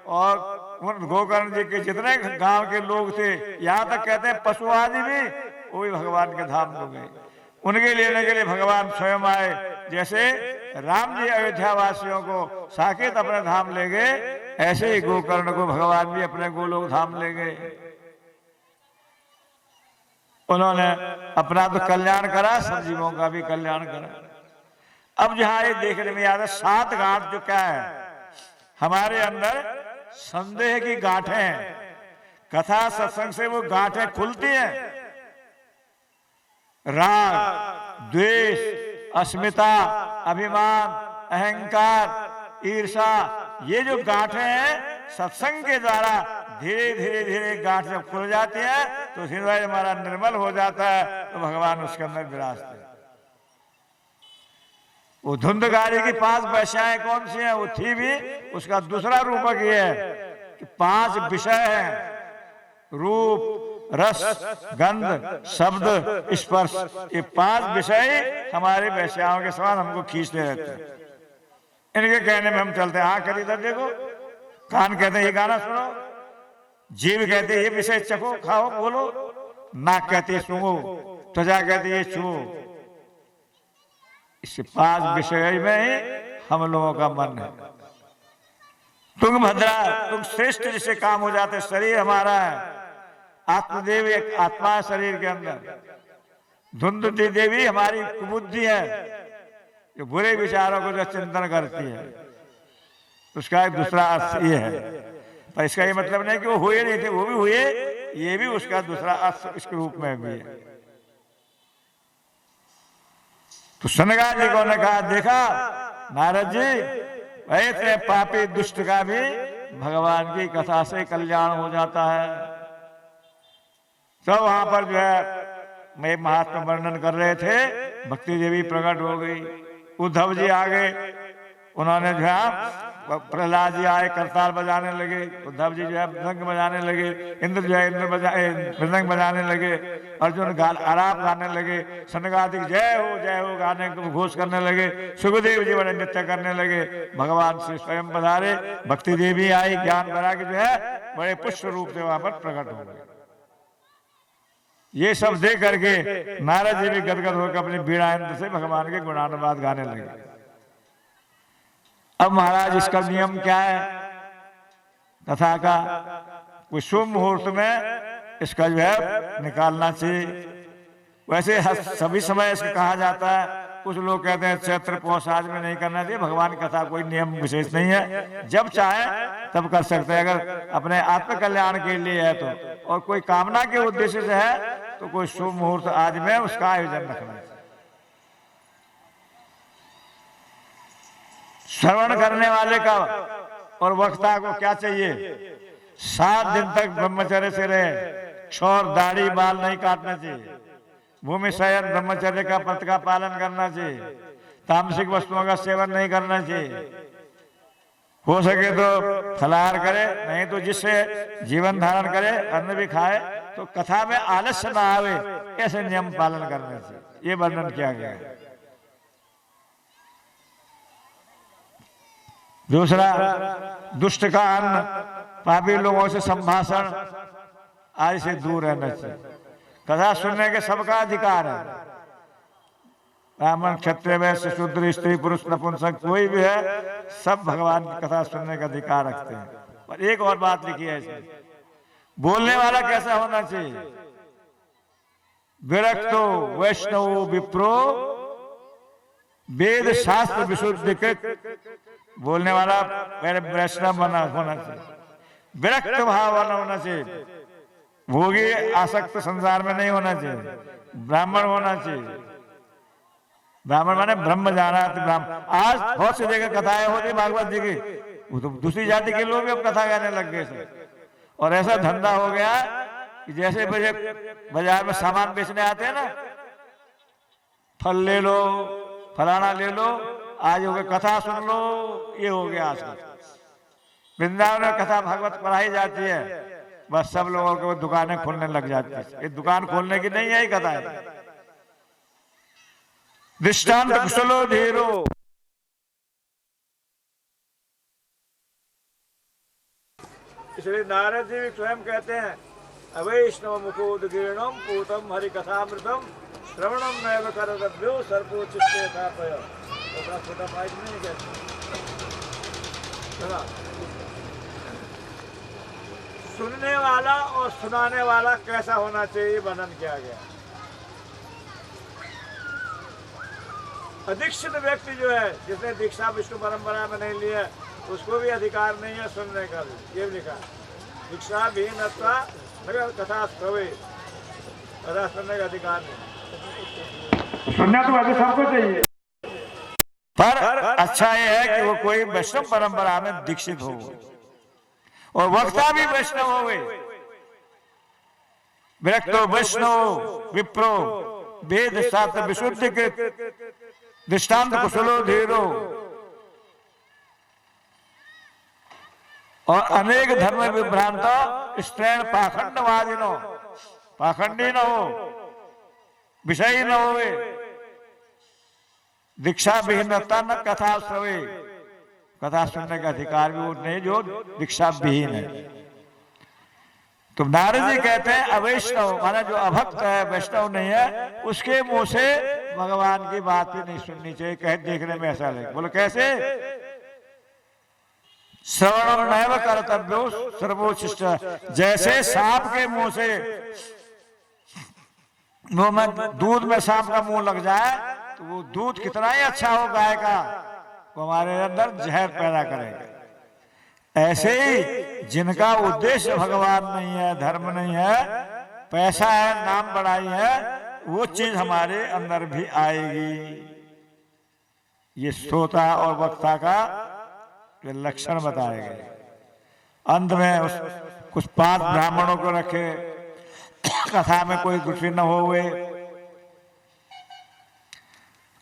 और उन गोकर्ण जी के जितने गांव के लोग थे, यहाँ तक कहते हैं पशु आदि भी, वो भी भगवान के धाम हो गए। उनके लेने के लिए भगवान स्वयं आए। जैसे राम जी अयोध्या वासियों को साकेत अपने धाम ले गए, ऐसे ही गोकर्ण को भगवान भी अपने गोलोक धाम ले गए। उन्होंने अपना तो कल्याण करा, सब जीवों का भी कल्याण करा। अब जहां ये देखने में याद है 7 गांठ जो क्या है, हमारे अंदर संदेह की गांठें हैं। कथा सत्संग से वो गांठें खुलती हैं। राग, द्वेष, अस्मिता, अभिमान, अहंकार, ईर्षा, ये जो गांठें हैं सत्संग के द्वारा धीरे धीरे धीरे गांठ जब खुल जाती है तो हृदय हमारा निर्मल हो जाता है, तो भगवान उसके अंदर विराजते हैं। वो धुंधकारी की 5 वैश्याएं कौन सी हैं? वो थी भी, उसका दूसरा रूपक ये है कि 5 विषय हैं, रूप, रस, गंध, शब्द, स्पर्श, ये 5 विषय हमारे वैश्याओं के समान हमको खींचते रहते हैं। इनके कहने में हम चलते हैं। आंख इधर देखो, कान कहते हैं ये गाना सुनो, जीभ कहते हैं ये विषय चखो, खाओ, बोलो, नाक कहते हैं सूंघो, त्वचा कहते हैं ये छुओ। इस 5 विषय में ही हम लोगों का मन है। तुंगभद्रा, तुम श्रेष्ठ जिससे काम हो जाते, शरीर हमारा है। आत्मदेव एक आत्मा है शरीर के अंदर। धुंधुती देवी हमारी कुबुद्धि है, जो बुरे विचारों को जो चिंतन करती है। उसका एक दूसरा अर्थ ये है, पर इसका ये मतलब नहीं कि वो हुए नहीं थे, वो भी हुए, ये भी उसका दूसरा अर्थ इसके रूप में भी है। तो सनगाद जी को ने कहा, देखा नारद जी, ऐसे पापी दुष्ट का भी भगवान की कथा से कल्याण हो जाता है। तो वहां पर जो है मैं महात्मा वर्णन कर रहे थे, भक्ति देवी प्रकट हो गई। उद्धव जी आ गए, उन्होंने जो है प्रहलाद जी आए, करताल बजाने लगे। उद्धव जी जो है मृदंग बजाने लगे, इंद्र जो है मृदंग बजाने लगे, अर्जुन आराप गाने लगे, सनगादिक जय हो गाने को घोष करने लगे, सुखदेव जी बड़े नृत्य करने लगे। भगवान श्री स्वयं पधारे, भक्ति देवी आई, ज्ञान भरा के जो है बड़े पुष्प रूप से वहां पर प्रकट हो गए। ये सब देख करके नारद जी भी गदगद होकर अपनी बीड़ा से भगवान के गुणानुवाद गाने लगे। अब महाराज इसका नियम क्या है कथा का? कोई शुभ मुहूर्त में इसका जो है निकालना चाहिए। वैसे सभी समय इसका कहा जाता है। कुछ लोग कहते हैं चैत्र पौष आज में नहीं करना चाहिए। भगवान कथा कोई नियम विशेष नहीं है, जब चाहे तब कर सकते हैं। अगर अपने आत्म कल्याण के लिए है तो, और कोई कामना के उद्देश्य से है तो कोई शुभ मुहूर्त आज में उसका आयोजन रखना चाहिए। श्रवण करने वाले का और वक्ता को क्या चाहिए? 7 दिन तक ब्रह्मचर्य से रहे, क्षौर, दाढ़ी, बाल नहीं काटना चाहिए, भूमि शयन ब्रह्मचर्य का पथ का पालन करना चाहिए, तामसिक वस्तुओं का सेवन नहीं करना चाहिए, हो सके तो फलाहार करे, नहीं तो जिससे जीवन धारण करे, अन्न भी खाए, तो कथा में आलस्य ना आवे, ऐसे नियम पालन करने चाहिए। ये वर्णन किया गया है। दूसरा, दुष्ट का अन्न, पापी लोगों से संभाषण आदि से दूर रहना चाहिए। कथा सुनने के सबका अधिकार है। ब्राह्मण, क्षत्रिय, वैश्य, शूद्र, स्त्री, पुरुष, नपुंसक कोई भी है, सब भगवान की कथा सुनने का अधिकार रखते हैं। पर एक और बात लिखी है इसमें, बोलने वाला कैसा होना चाहिए? विरक्तो वैष्णव विप्रो वेद शास्त्र विशुद्धिकृत बोलने वाला मेरे वैष्णव बना होना चाहिए, विरक्त भाव वाला होना चाहिए, भोगी आसक्त संसार में नहीं होना चाहिए, ब्राह्मण होना चाहिए। ब्राह्मण माने ब्रह्म जाना ब्राह्मण। आज बहुत सी जगह कथाएं होती भागवत जी की, वो तो दूसरी जाति के लोग भी अब कथा गाने लग गए थे। और ऐसा धंधा हो गया कि जैसे बाजार में सामान बेचने आते हैं ना, फल ले लो, फलाना ले लो, आज हो गया कथा सुन लो, ये हो गया आज। वृंदावन में कथा भागवत पढ़ाई जाती है, बस सब लोगों को दुकानें खोलने लग जाती है। ये दुकान खोलने की नहीं है, ही कथा है। दृष्टांत कुशलो धीरो, इसलिए नारद जी भी स्वयं कहते हैं अवैष्णव मुखोदगीर्णम पूतम हरि कथामृतम श्रवणम नैव कर्तव्यो सर्वोचित्ते स्थापय। अपना छोटा माइक नहीं कहते, सुनने वाला और सुनाने वाला कैसा होना चाहिए वर्णन किया गया। अदीक्षित व्यक्ति जो है, जिसने दीक्षा विष्णु परंपरा में नहीं लिया, उसको भी अधिकार नहीं है सुनने का भी। ये लिखा दीक्षा भी कथा श्रवे, कथा सुनने का अधिकार नहीं। सुनना तो अभी सबको चाहिए, पर अच्छा ये है कि वो कोई वैष्णव परंपरा में दीक्षित हो और वक्ता भी वैष्णव हो। विरक्तो वैष्णव विप्रो वेद शास्त्र विशुद्धि के दृष्टांत कुशलो धीरो, और अनेक धर्म विभ्रांत स्त्रीण पाखंडवादिनो, पाखंडी न हो, विषयी न हो, दीक्षा विहीनता न कथा श्रवे, कथा सुनने का अधिकार भी वो नहीं जो दीक्षा विहीन है। तो नारद जी कहते हैं अवैष्णव माना जो अभक्त है, वैष्णव नहीं है, उसके मुंह से भगवान की बात भी नहीं सुननी चाहिए। कहे देखने में ऐसा लगे, बोलो कैसे? श्रवणम नैव कर्तव्यो सर्वोचिष्ट, जैसे सांप के मुंह से, मुंह में दूध में सांप का मुंह लग जाए तो वो दूध कितना ही अच्छा हो गाय का, वो हमारे अंदर जहर पैदा करेगा। ऐसे ही जिनका उद्देश्य भगवान नहीं है, धर्म नहीं है, पैसा है, नाम बढ़ाई है, वो चीज हमारे अंदर भी आएगी। ये श्रोता और वक्ता का लक्षण बताए गए। अंत में कुछ 5 ब्राह्मणों को रखे, कथा में कोई दूसरी न हो।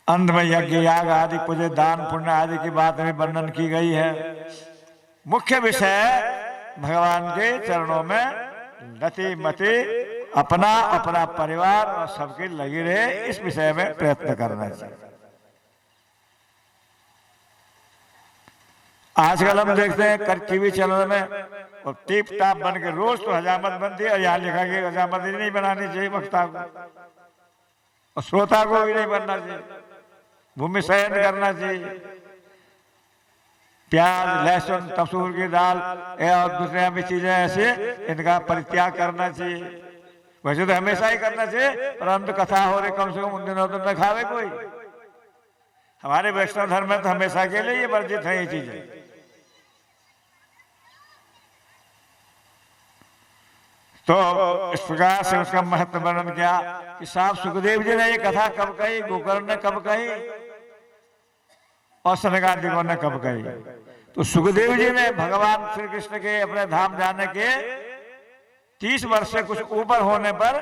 अंत में यज्ञ याग आदि पूजे दान पुण्य आदि की बात में वर्णन की गई है। मुख्य विषय भगवान के चरणों में गति मति, अपना अपना परिवार और सबके लगी रहे, इस विषय में प्रयत्न करना चाहिए। आजकल हम देखते हैं टीवी चैनल में और टिप टाप बन के रोज तो हजामत बनती है, और यहाँ लिखा कि हजामत ही नहीं बनानी चाहिए वक्ता को, और श्रोता को भी नहीं बनना चाहिए, भूमि शयन करना चाहिए, प्याज लहसुन तसूर की दाल और दूसरे भी चीजें ऐसे इनका परित्याग करना चाहिए। वैसे तो हमेशा ही करना चाहिए, परंतु कथा हो रही कम से कम उन दिनों तो न खावे कोई। हमारे वैष्णव धर्म में तो हमेशा के लिए ये वर्जित है ये चीजें। तो इस प्रकार से उसका महत्व वर्णन किया कि साहब सुखदेव जी ने ये कथा कब कही, गोकर्ण ने कब कही और सनकादिकों ने कब कही। तो सुखदेव जी ने भगवान श्री कृष्ण के अपने धाम जाने के 30 वर्ष से कुछ ऊपर होने पर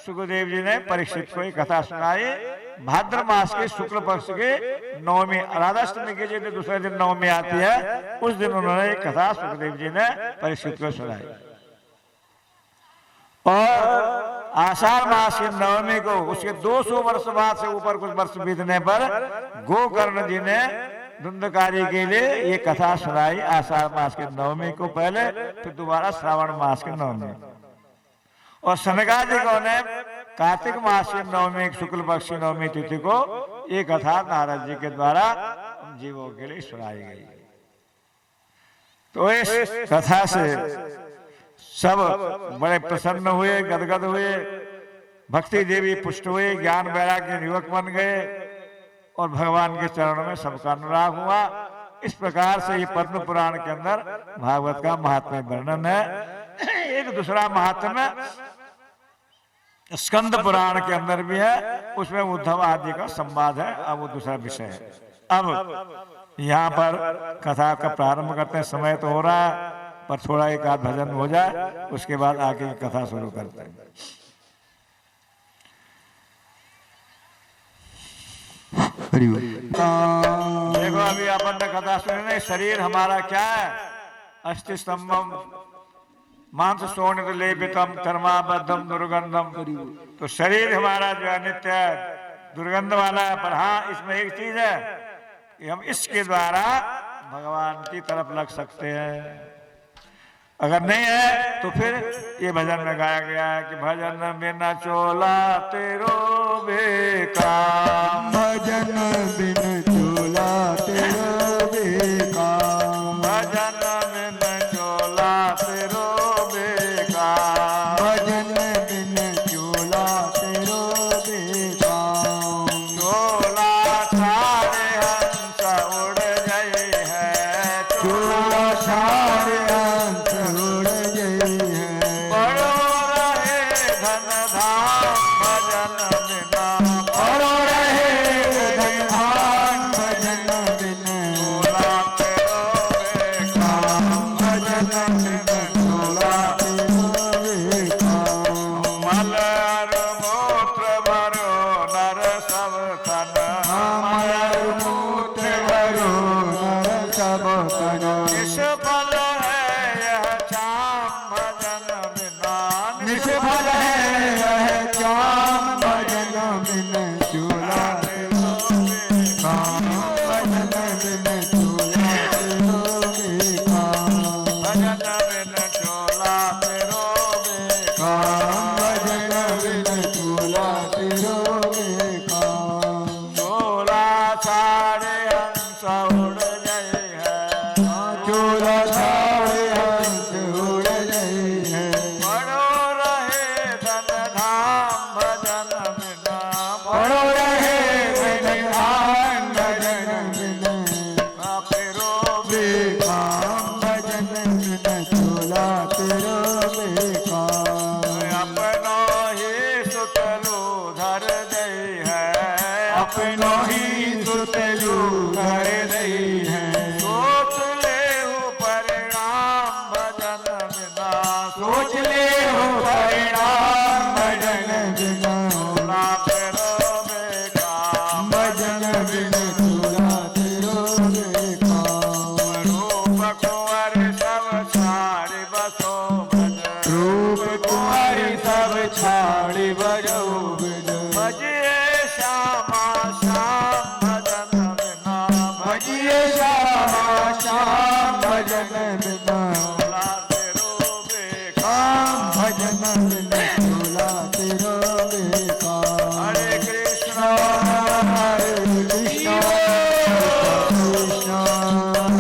सुखदेव जी ने परीक्षित को कथा सुनाई। भाद्र मास के शुक्ल पक्ष के नवमी, राधाष्टमी के जिस दूसरे दिन नवमी आती है, उस दिन उन्होंने एक कथा सुखदेव जी ने परीक्षित को सुनाई। और आषाढ़ मास की नवमी को उसके 200 वर्ष बाद से ऊपर कुछ वर्ष बीतने पर गोकर्ण जी ने धुंधकारी के लिए ये कथा सुनाई। आषाढ़ मास के नवमी को पहले, फिर दोबारा श्रावण मास के नवमी, और सनकादिकों ने कार्तिक मास के नवमी शुक्ल पक्ष की नवमी तिथि को ये कथा नारद जी के द्वारा जीवों के लिए सुनाई गई। तो इस कथा से सब बड़े प्रसन्न हुए, गदगद हुए, भक्ति देवी पुष्ट हुए, ज्ञान वैराग्य युवक बन गए, और भगवान के चरणों में सबका अनुराग हुआ। इस प्रकार से ये पद्म पुराण के अंदर भागवत का महात्म्य वर्णन है। एक दूसरा महात्म्य स्कंद पुराण के अंदर भी है, उसमें उद्धव आदि का संवाद है। अब वो दूसरा विषय है। अब यहाँ पर कथा का प्रारंभ करते हैं। समय तो हो रहा है, पर थोड़ा एक आध भजन हो जाए, उसके बाद आगे की कथा शुरू करते हैं। देखो अभी अपन ने कथा सुनी नहीं, शरीर हमारा क्या है? अस्थि स्तंभम मांस सोनित लेपितम कर्माबद्धम दुर्गंधम। तो शरीर हमारा जो है नित्य है, दुर्गंध वाला है। पर हाँ, इसमें एक चीज है कि हम इसके द्वारा भगवान की तरफ लग सकते हैं। अगर नहीं है तो फिर ये भजन में गाया गया है कि भजन बिना चोला तेरो बेकार, भजन बिन चोला तेरो बेकार, भजन बिन चोला तेरो बेकार, भजन बिन चोला तेरो बेकार। चोला सारे हंस उड़ गए हैं, चोला सारे हंस उड़ गए हैं। बड़ो रहे धन धाम भजन बिना, बड़ो रहे धन धाम भजन बिन चोला तेरो बेकार, भजन बिन चोला तेरो बेकार। मल और मूत्र भरो नर सब तन, मल मूत्र भरो नर सब तन। निष्फल है यह चाम भजन बिना, निष्फल है यह चाम भजन बिन चोला तेरो बेकार, भजन बिन चोला तेरो बेकार। भजन बिन चोला तेरो बेकार, भजन बिन चोला तेरो बेकार। चोला सारे हंस उड़ गए हैं, चोला सारे हंस उड़ गए हैं। बड़ो रहे धन धाम भजन बिना, बड़ो रहे धन धाम भजन बिन फेरो बेकार, भजन बिन चोला तेरो बेकार। अपनो ही सुतलू धर दई है, अपनो ही सुतलू धर दई है। सोच ले परिणाम भजन बिना, सोच ले हो परिणाम भजन बिना, चोला तेरो बेकार, भजन बिन चोला तेरो बेकार। रूप कुंवर सब छाड़ बसो भज, रूप कुमारी सब छाड़ी बजो बिन, भजिए श्यामा श्याम भजन बिना, भजिए श्यामा श्याम भजन बिना, चोला तेरो बेकार। भजन बिन चोला तेरो बेकार। हरे कृष्ण हरे कृष्ण कृष्ण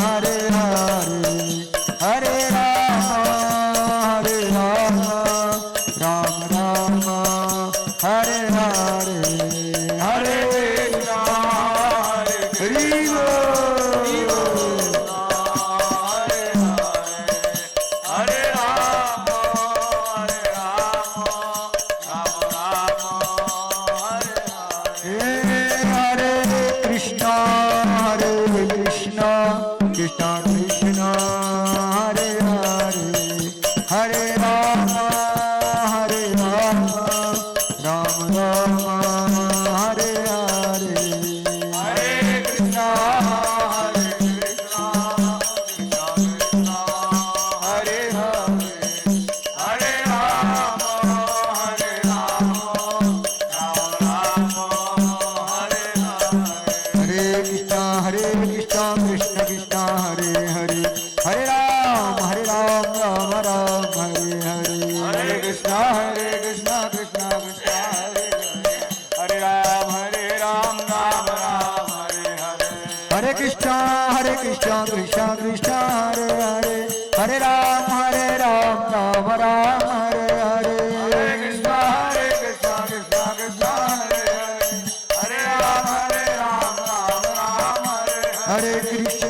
हरे हरे, हरे राम राम राम हरे हरे, हरे कृष्ण हरि बोल। हरे राम हरे राम राम राम हरे हरे। हरे कृष्ण कृष्ण कृष्ण हरे हरे, हरे राम राम राम हरे हरे। हरे कृष्ण कृष्ण हरे हरे, हरे राम राम राम हरे हरे। हरे कृष्ण कृष्ण कृष्ण हरे हरे, हरे राम राम राम हरे हरे। हरे कृष्ण कृष्ण कृष्ण हरे हरे, हरे राम राम राम हरे हरे। हरे कृष्ण कृष्ण कृष्ण हरे हरे, हरे राम राम राम हरे हरे। हरे कृष्ण कृष्ण कृष्ण हरे हरे, हरे राम राम राम हरे हरे। हरे कृष्ण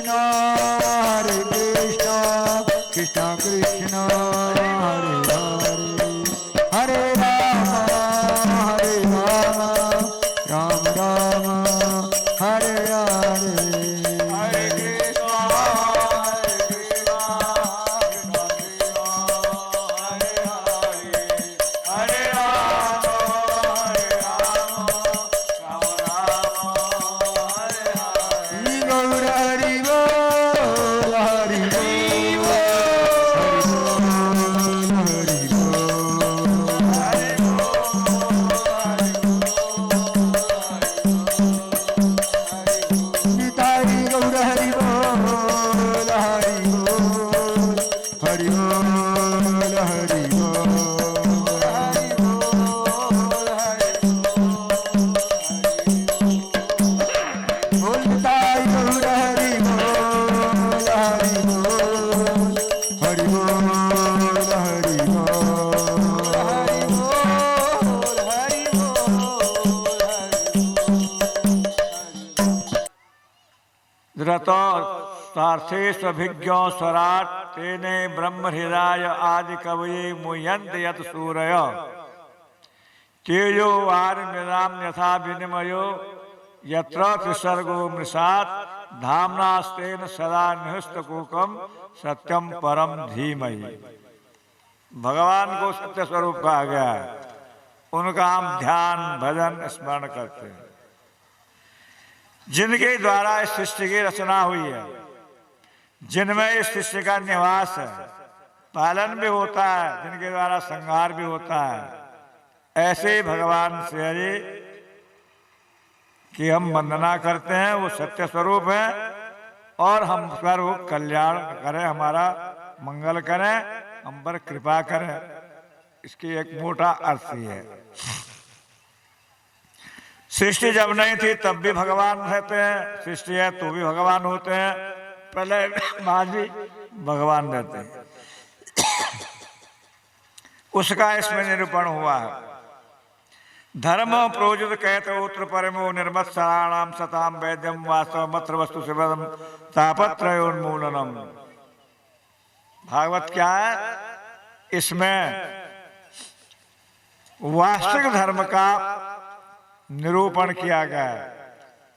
मृतो सार्थे स्वभिज्ञो स्वराट तेने ब्रह्म हृदय आदि कवये मुह्यन्त यत सूरय तेजो वार मृदाम यथा विनिमयो यत्र त्रिसर्गो मृषात् धाम्नास्तेन सदा निहस्तकूकम सत्यम परम धीमहि। भगवान को सत्य स्वरूप कहा गया है, उनका हम ध्यान भजन स्मरण करते हैं, जिनके द्वारा इस सृष्टि की रचना हुई है, जिनमें इस सृष्टि का निवास है, पालन भी होता है, जिनके द्वारा संहार भी होता है, ऐसे भगवान श्री हरि की हम वंदना करते हैं। वो सत्य स्वरूप है और हम पर वो कल्याण करें, हमारा मंगल करें, हम पर कृपा करें। इसकी एक मोटा अर्थ ही है। सृष्टि जब नहीं थी तब भी भगवान रहते हैं, सृष्टि है तो भी भगवान होते हैं, प्रलय बाद भी भगवान रहते हैं। उसका इसमें निरूपण हुआ है। धर्म प्रोजित कहते उत्तर परमो निर्मत सराणाम सताम वैद्यम वास्तव मत्र वस्तु शिवम तापत्रयोन्मूलनम। भागवत क्या है? इसमें वास्तविक धर्म का निरूपण किया गया है,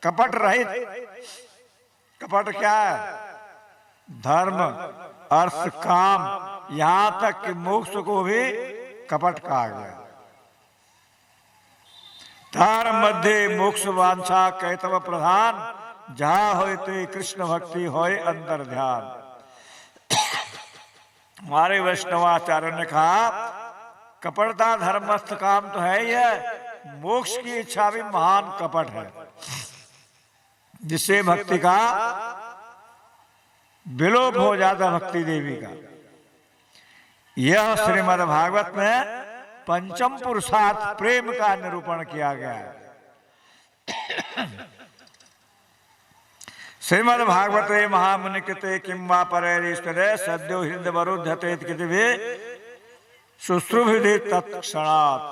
कपट रहित। कपट क्या है? धर्म अर्थ काम, यहां तक कि मोक्ष को भी कपट कहा गया। तार मध्य मोक्ष वांछा कैतव प्रधान, जहां होते कृष्ण भक्ति होए अंतर ध्यान। हमारे वैष्णवाचार्य ने कहा कपटता धर्मस्थ काम तो है ही है, मोक्ष की इच्छा भी महान कपट है, जिससे भक्ति का विलोप हो जाता भक्ति देवी का। यह श्रीमद् भागवत में पंचम पुरुषार्थ प्रेम का निरूपण किया गया है। श्रीमद् भागवते महामुनि कृते किं वा परैरीश्वरे सद्यो हृदय वरुध्यते कृतिभि शुश्रूभिधि तत्क्षणात्।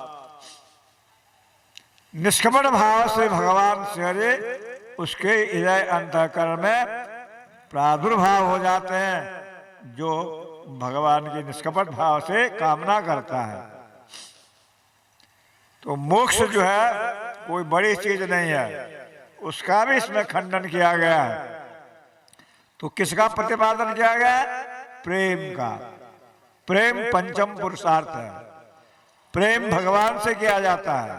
निष्कपट भाव से भगवान श्री उसके हृदय अंतःकरण में प्रादुर्भाव हो जाते हैं, जो भगवान की निष्कपट भाव से कामना करता है। तो मोक्ष जो है कोई बड़ी चीज नहीं है, उसका भी इसमें खंडन किया गया है। तो किसका प्रतिपादन किया गया है? प्रेम का। प्रेम पंचम पुरुषार्थ है। प्रेम भगवान से किया जाता है।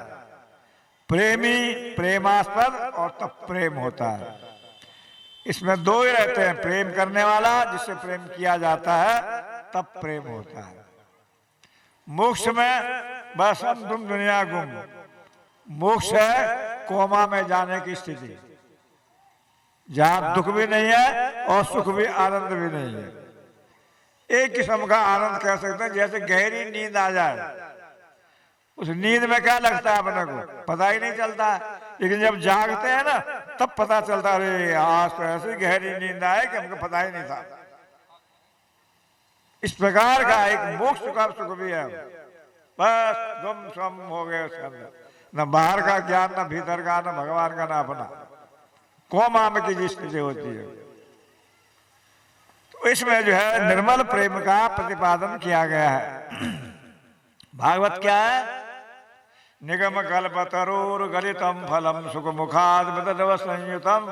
प्रेमी प्रेमास्पद और तब प्रेम होता है। इसमें दो ही रहते हैं, प्रेम करने वाला जिससे प्रेम किया जाता है, तब प्रेम होता है। मोक्ष में बस हम तुम दुनिया गुम। मोक्ष है कोमा में जाने की स्थिति, जहां दुख भी नहीं है और सुख भी, आनंद भी नहीं है। एक किस्म का आनंद कह सकते हैं, जैसे गहरी नींद आ जाए। उस नींद में क्या लगता है अपने को? पता ही नहीं चलता है, लेकिन जब जागते हैं ना तब पता चलता है, अरे आज तो ऐसी गहरी नींद आए कि हमको पता ही नहीं था। इस प्रकार का एक मोक्ष का सुख भी है। बस गुम सम हो गए उसके अंदर, न बाहर का ज्ञान, न भीतर का, न भगवान का, न अपना। कोमा में की स्थिति होती है। तो इसमें जो है निर्मल प्रेम का प्रतिपादन किया गया है। भागवत क्या है? निगम कल्पतरोर गलितम फलम सुख मुखाद मृतद्रव संयुतम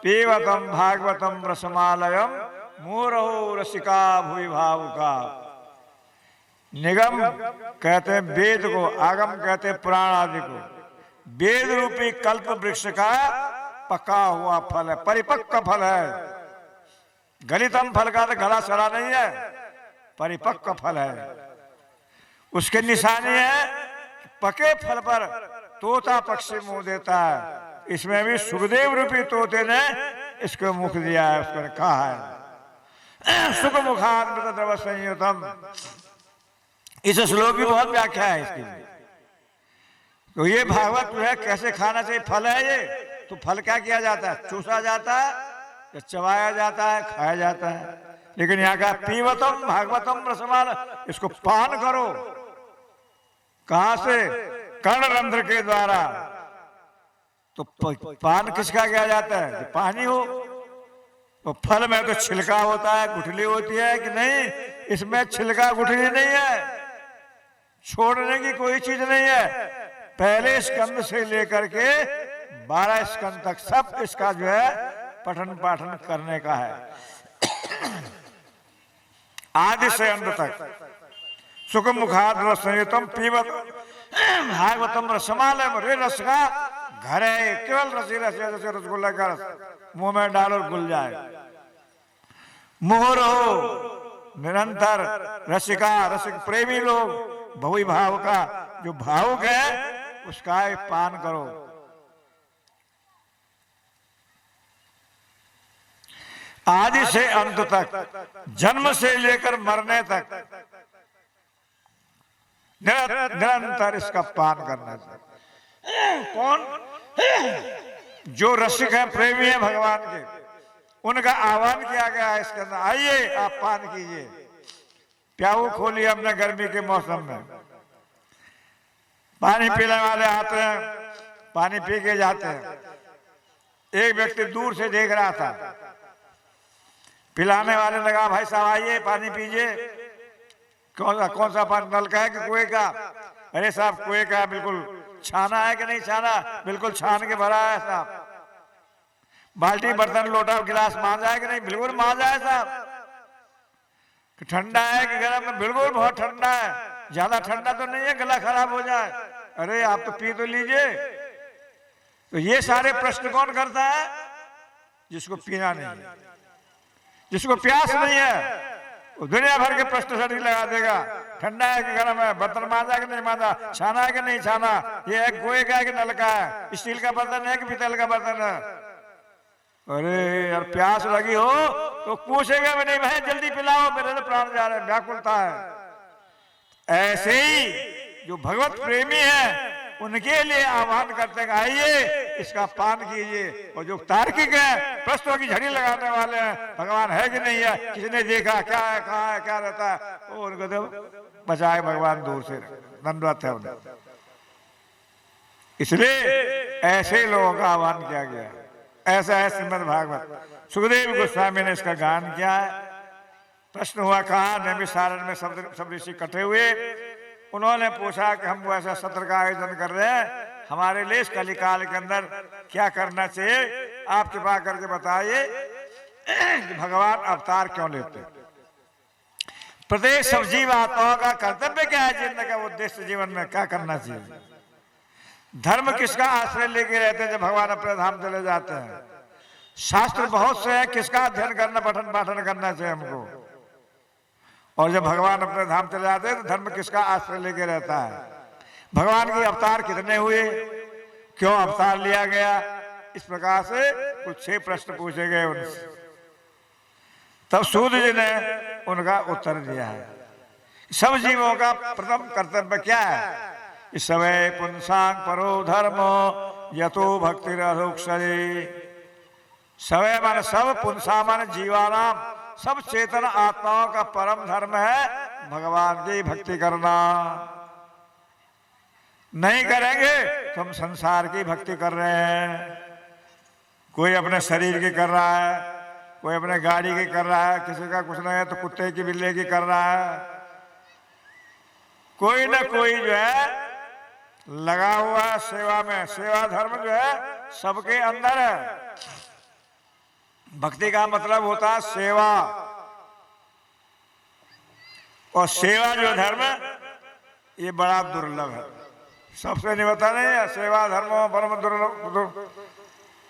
पीवतम भागवतम रसमालयम मूरहो रसिका भूय भावुका। निगम कहते हैं वेद को, आगम कहते हैं पुराण आदि को। वेद रूपी कल्प वृक्ष का पका हुआ फल है, परिपक्व फल है। गलितम फल का तो गला सड़ा नहीं है, परिपक्व फल है। उसके निशानी है पके फल पर तोता पक्षी मुंह देता है। इसमें भी सुखदेव रूपी तोते ने इसको मुख दिया है, उसने कहा है सुख मुखान मृतद्रव संयुतम। इस श्लोक की बहुत व्याख्या है इसकी। तो ये भागवत जो है कैसे खाना चाहिए, फल है ये, तो फल क्या किया जाता है? चूसा जाता है या चबाया जाता है, खाया जाता है। लेकिन यहाँ का पीवतम भागवतम रसमाल, इसको पान करो। कहां से? कर्णरंध्र के द्वारा। तो पान किसका किया जाता है? पानी हो। तो फल में तो छिलका होता है, गुठली होती है कि नहीं? इसमें छिलका गुठली नहीं है, छोड़ने की कोई चीज नहीं है। पहले स्कंद से लेकर के 12 स्कंद तक सब इसका जो है पठन पाठन करने का है, आदि से अंत तक। सुख मुखाद रसयुतम पीबत भागवतम रसमालय रे, रस का घर है, केवल रसी रस जैसे रसगुल्ला का रस मुंह में डालो घुल जाए। मोह रहो निरंतर, रसिका रसिक प्रेमी लोग भवी भाव का जो भावुक है उसका पान करो। आदि से अंत तक, जन्म से लेकर मरने तक निरंतर इसका पान करना चाहिए। कौन? जो रसिक है, प्रेमी है भगवान के, उनका आह्वान किया गया है इसके अंदर, आइए आप पान कीजिए। प्याऊ खोलिए अपने गर्मी के मौसम में, पानी पीने वाले आते हैं, पानी पी के जाते हैं। एक व्यक्ति दूर से देख रहा था, पिलाने वाले ने कहा भाई साहब आइए पानी पीजिए। कौन सा पानी, नल का है कि कुएं का? अरे साहब कुएं का, बिल्कुल छाना है कि नहीं छाना? बिल्कुल छान के भरा है साहब। बाल्टी बर्तन लोटा गिलास मांजा है कि नहीं? बिल्कुल मांजा है साहब। ठंडा है कि गर्म है? बिल्कुल बहुत ठंडा है। ज्यादा ठंडा तो नहीं है गला खराब हो जाए? अरे आप तो पी तो लीजिए। तो ये सारे प्रश्न कौन करता है? जिसको पीना नहीं है, जिसको प्यास नहीं है, वो दुनिया भर के प्रश्न सड़ी लगा देगा। ठंडा है कि गर्म है, बर्तन मांजा कि नहीं मांजा, छाना है कि नहीं छाना, ये है कुएं का है कि नल का है, स्टील का बर्तन है कि पीतल का बर्तन है। अरे यार प्यास लगी हो तो पूछेगा भी नहीं, भाई जल्दी पिलाओ मेरे तो प्राण जा रहे हैं, व्याकुलता है। ऐसे ही जो भगवत प्रेमी है उनके लिए आह्वान करते हैं, आइए इसका पान कीजिए। और जो तार्किक है, प्रश्नों की झड़ी लगाने वाले हैं, भगवान है कि नहीं है, किसने देखा, क्या है, कहाँ है, क्या रहता है, वो उनको तो बचाए भगवान दूर से, दंडवत है उन्हें। इसलिए ऐसे लोगों का आह्वान किया गया है। ऐसा है श्रीमद् भागवत। सुखदेव गोस्वामी ने इसका गान किया है। प्रश्न हुआ कहा, नैमिषारण्य में सब ऋषि इकट्ठे हुए, उन्होंने पूछा कि हम ऐसा सत्र का आयोजन कर रहे हैं, हमारे लिए इस कलिकाल के अंदर क्या करना चाहिए, आप कृपा करके बताइए कि भगवान अवतार क्यों लेते। प्रत्येक सब जीव आत्माओं का कर्तव्य क्या है, जीवन का उद्देश्य जीवन में क्या करना चाहिए, धर्म किसका आश्रय लेके रहते हैं जब भगवान अपने धाम चले जाते हैं। शास्त्र बहुत से हैं, किसका अध्ययन करना, पठन पाठन करना चाहिए हमको। और जब भगवान अपने धाम चले जाते हैं तो धर्म किसका आश्रय लेके रहता है। भगवान के अवतार कितने हुए, क्यों अवतार लिया गया, इस प्रकार से कुछ 6 प्रश्न पूछे गए उनसे। तब सूत जी ने उनका उत्तर दिया है। सब जीवों का प्रथम कर्तव्य क्या है, इस समय पुंसांग परो धर्म यतो भक्ति रघुक्षरे। सवय मन सब, पुंसा मन जीवानाम, सब चेतन आत्माओं का परम धर्म है भगवान की भक्ति करना। नहीं करेंगे तो हम संसार की भक्ति कर रहे हैं। कोई अपने शरीर की कर रहा है, कोई अपने गाड़ी की कर रहा है, किसी का कुछ नहीं है तो कुत्ते की बिल्ली की कर रहा है। कोई ना कोई जो है लगा हुआ है सेवा में। सेवा धर्म जो है सबके अंदर है। भक्ति का मतलब होता है सेवा, और सेवा जो धर्म है ये बड़ा दुर्लभ है, सबसे नहीं होता नहीं है। सेवा धर्म परम दुर्लभ,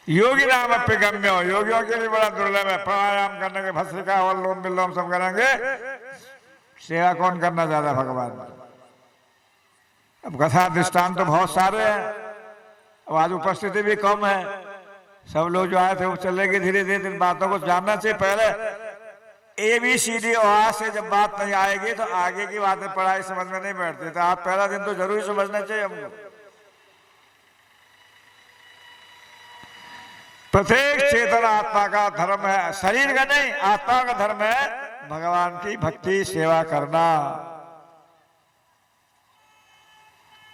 योगी नाम पे गम्य हो, योगियों के लिए बड़ा दुर्लभ है। प्राणायाम करने के भस्त्रिका अनुलोम विलोम सब करेंगे, सेवा कौन करना चाहता भगवान। अब कथा दृष्टांत तो बहुत सारे हैं, अब आज उपस्थिति भी कम है। सब लोग जो आए थे वो चलेंगे धीरे धीरे, इन बातों को जानना चाहिए। पहले ABCD और से जब बात नहीं आएगी तो आगे की बातें पढ़ाई समझ में नहीं बैठती। तो आप पहला दिन तो जरूरी समझना चाहिए हमको। प्रत्येक चेतन आत्मा का धर्म है, शरीर का नहीं, आत्मा का धर्म है भगवान की भक्ति सेवा करना।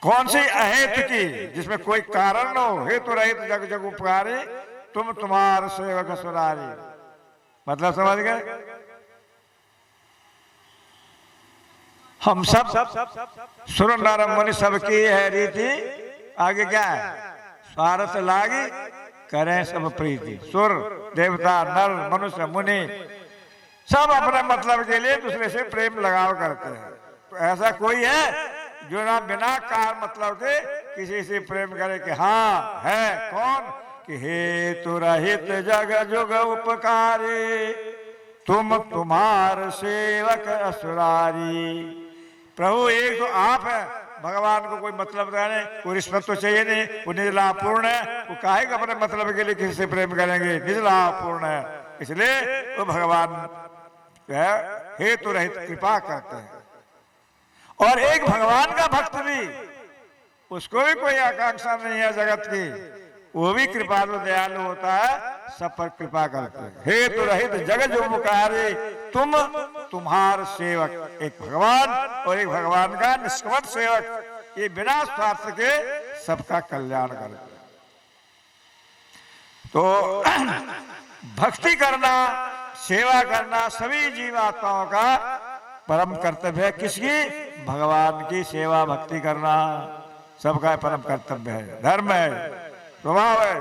कौन सी अहेतु की, जिसमें कोई कारण न हो, हेतु रहित जग जग उपकारी, तुम तुम्हार सेवक सुरारी। मतलब समझ गए? हम सब सुर नर मुनि सबकी है रीति, आगे क्या है? स्वार्थ लागी करें सब प्रीति। सुर देवता नर मनुष्य मुनि सब अपने मतलब के लिए दूसरे से प्रेम लगाव करते हैं। तो ऐसा कोई है जो ना बिना कारण मतलब के किसी से प्रेम करे? कि हाँ है। कौन? कि हेतु रहित जग जुग उपकारी, तुम तुम्हार सेवक असुरारी। प्रभु एक तो आप है, भगवान को कोई मतलब नहीं, कोई रिश्वत तो चाहिए नहीं, वो निजलापूर्ण है, वो काहे को अपने मतलब के लिए किसी से प्रेम करेंगे? निजलापूर्ण है, इसलिए वो भगवान हेतु रहित कृपा करते हैं। और एक भगवान का भक्त भी, उसको भी कोई आकांक्षा नहीं है जगत की, वो भी कृपालु दयालु होता है, सब पर कृपा करते हैं। हेतु रहित जगत जो मुकारी, तुम तुम्हार सेवक। एक भगवान और एक भगवान का निष्कपट सेवक, ये बिना स्वार्थ के सबका कल्याण करते हैं। तो भक्ति करना, सेवा करना सभी जीवात्माओं का परम कर्तव्य है। किसकी? भगवान की सेवा भक्ति करना सबका परम कर्तव्य है, धर्म है, स्वभाव है।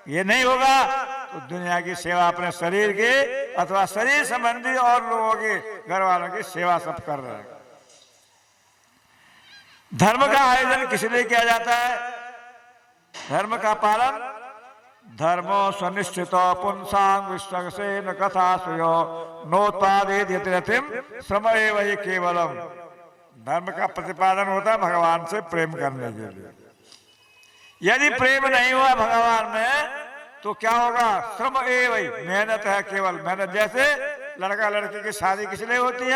ये नहीं होगा तो दुनिया की सेवा अपने शरीर के अथवा शरीर संबंधी और लोगों के घर वालों की सेवा सब कर रहे हैं। धर्म का आयोजन किस लिए किया जाता है? धर्म का पालन धर्मो सुनिश्चित पुंसांग विश्वसेन कथा सुयो नोत्पादेतिम श्रम एवं केवलम। धर्म का प्रतिपादन होता है भगवान से प्रेम करने के लिए। यदि प्रेम नहीं हुआ भगवान में तो क्या होगा? श्रम एवं, मेहनत है केवल। मेहनत जैसे लड़का लड़की की शादी किस लिए होती है?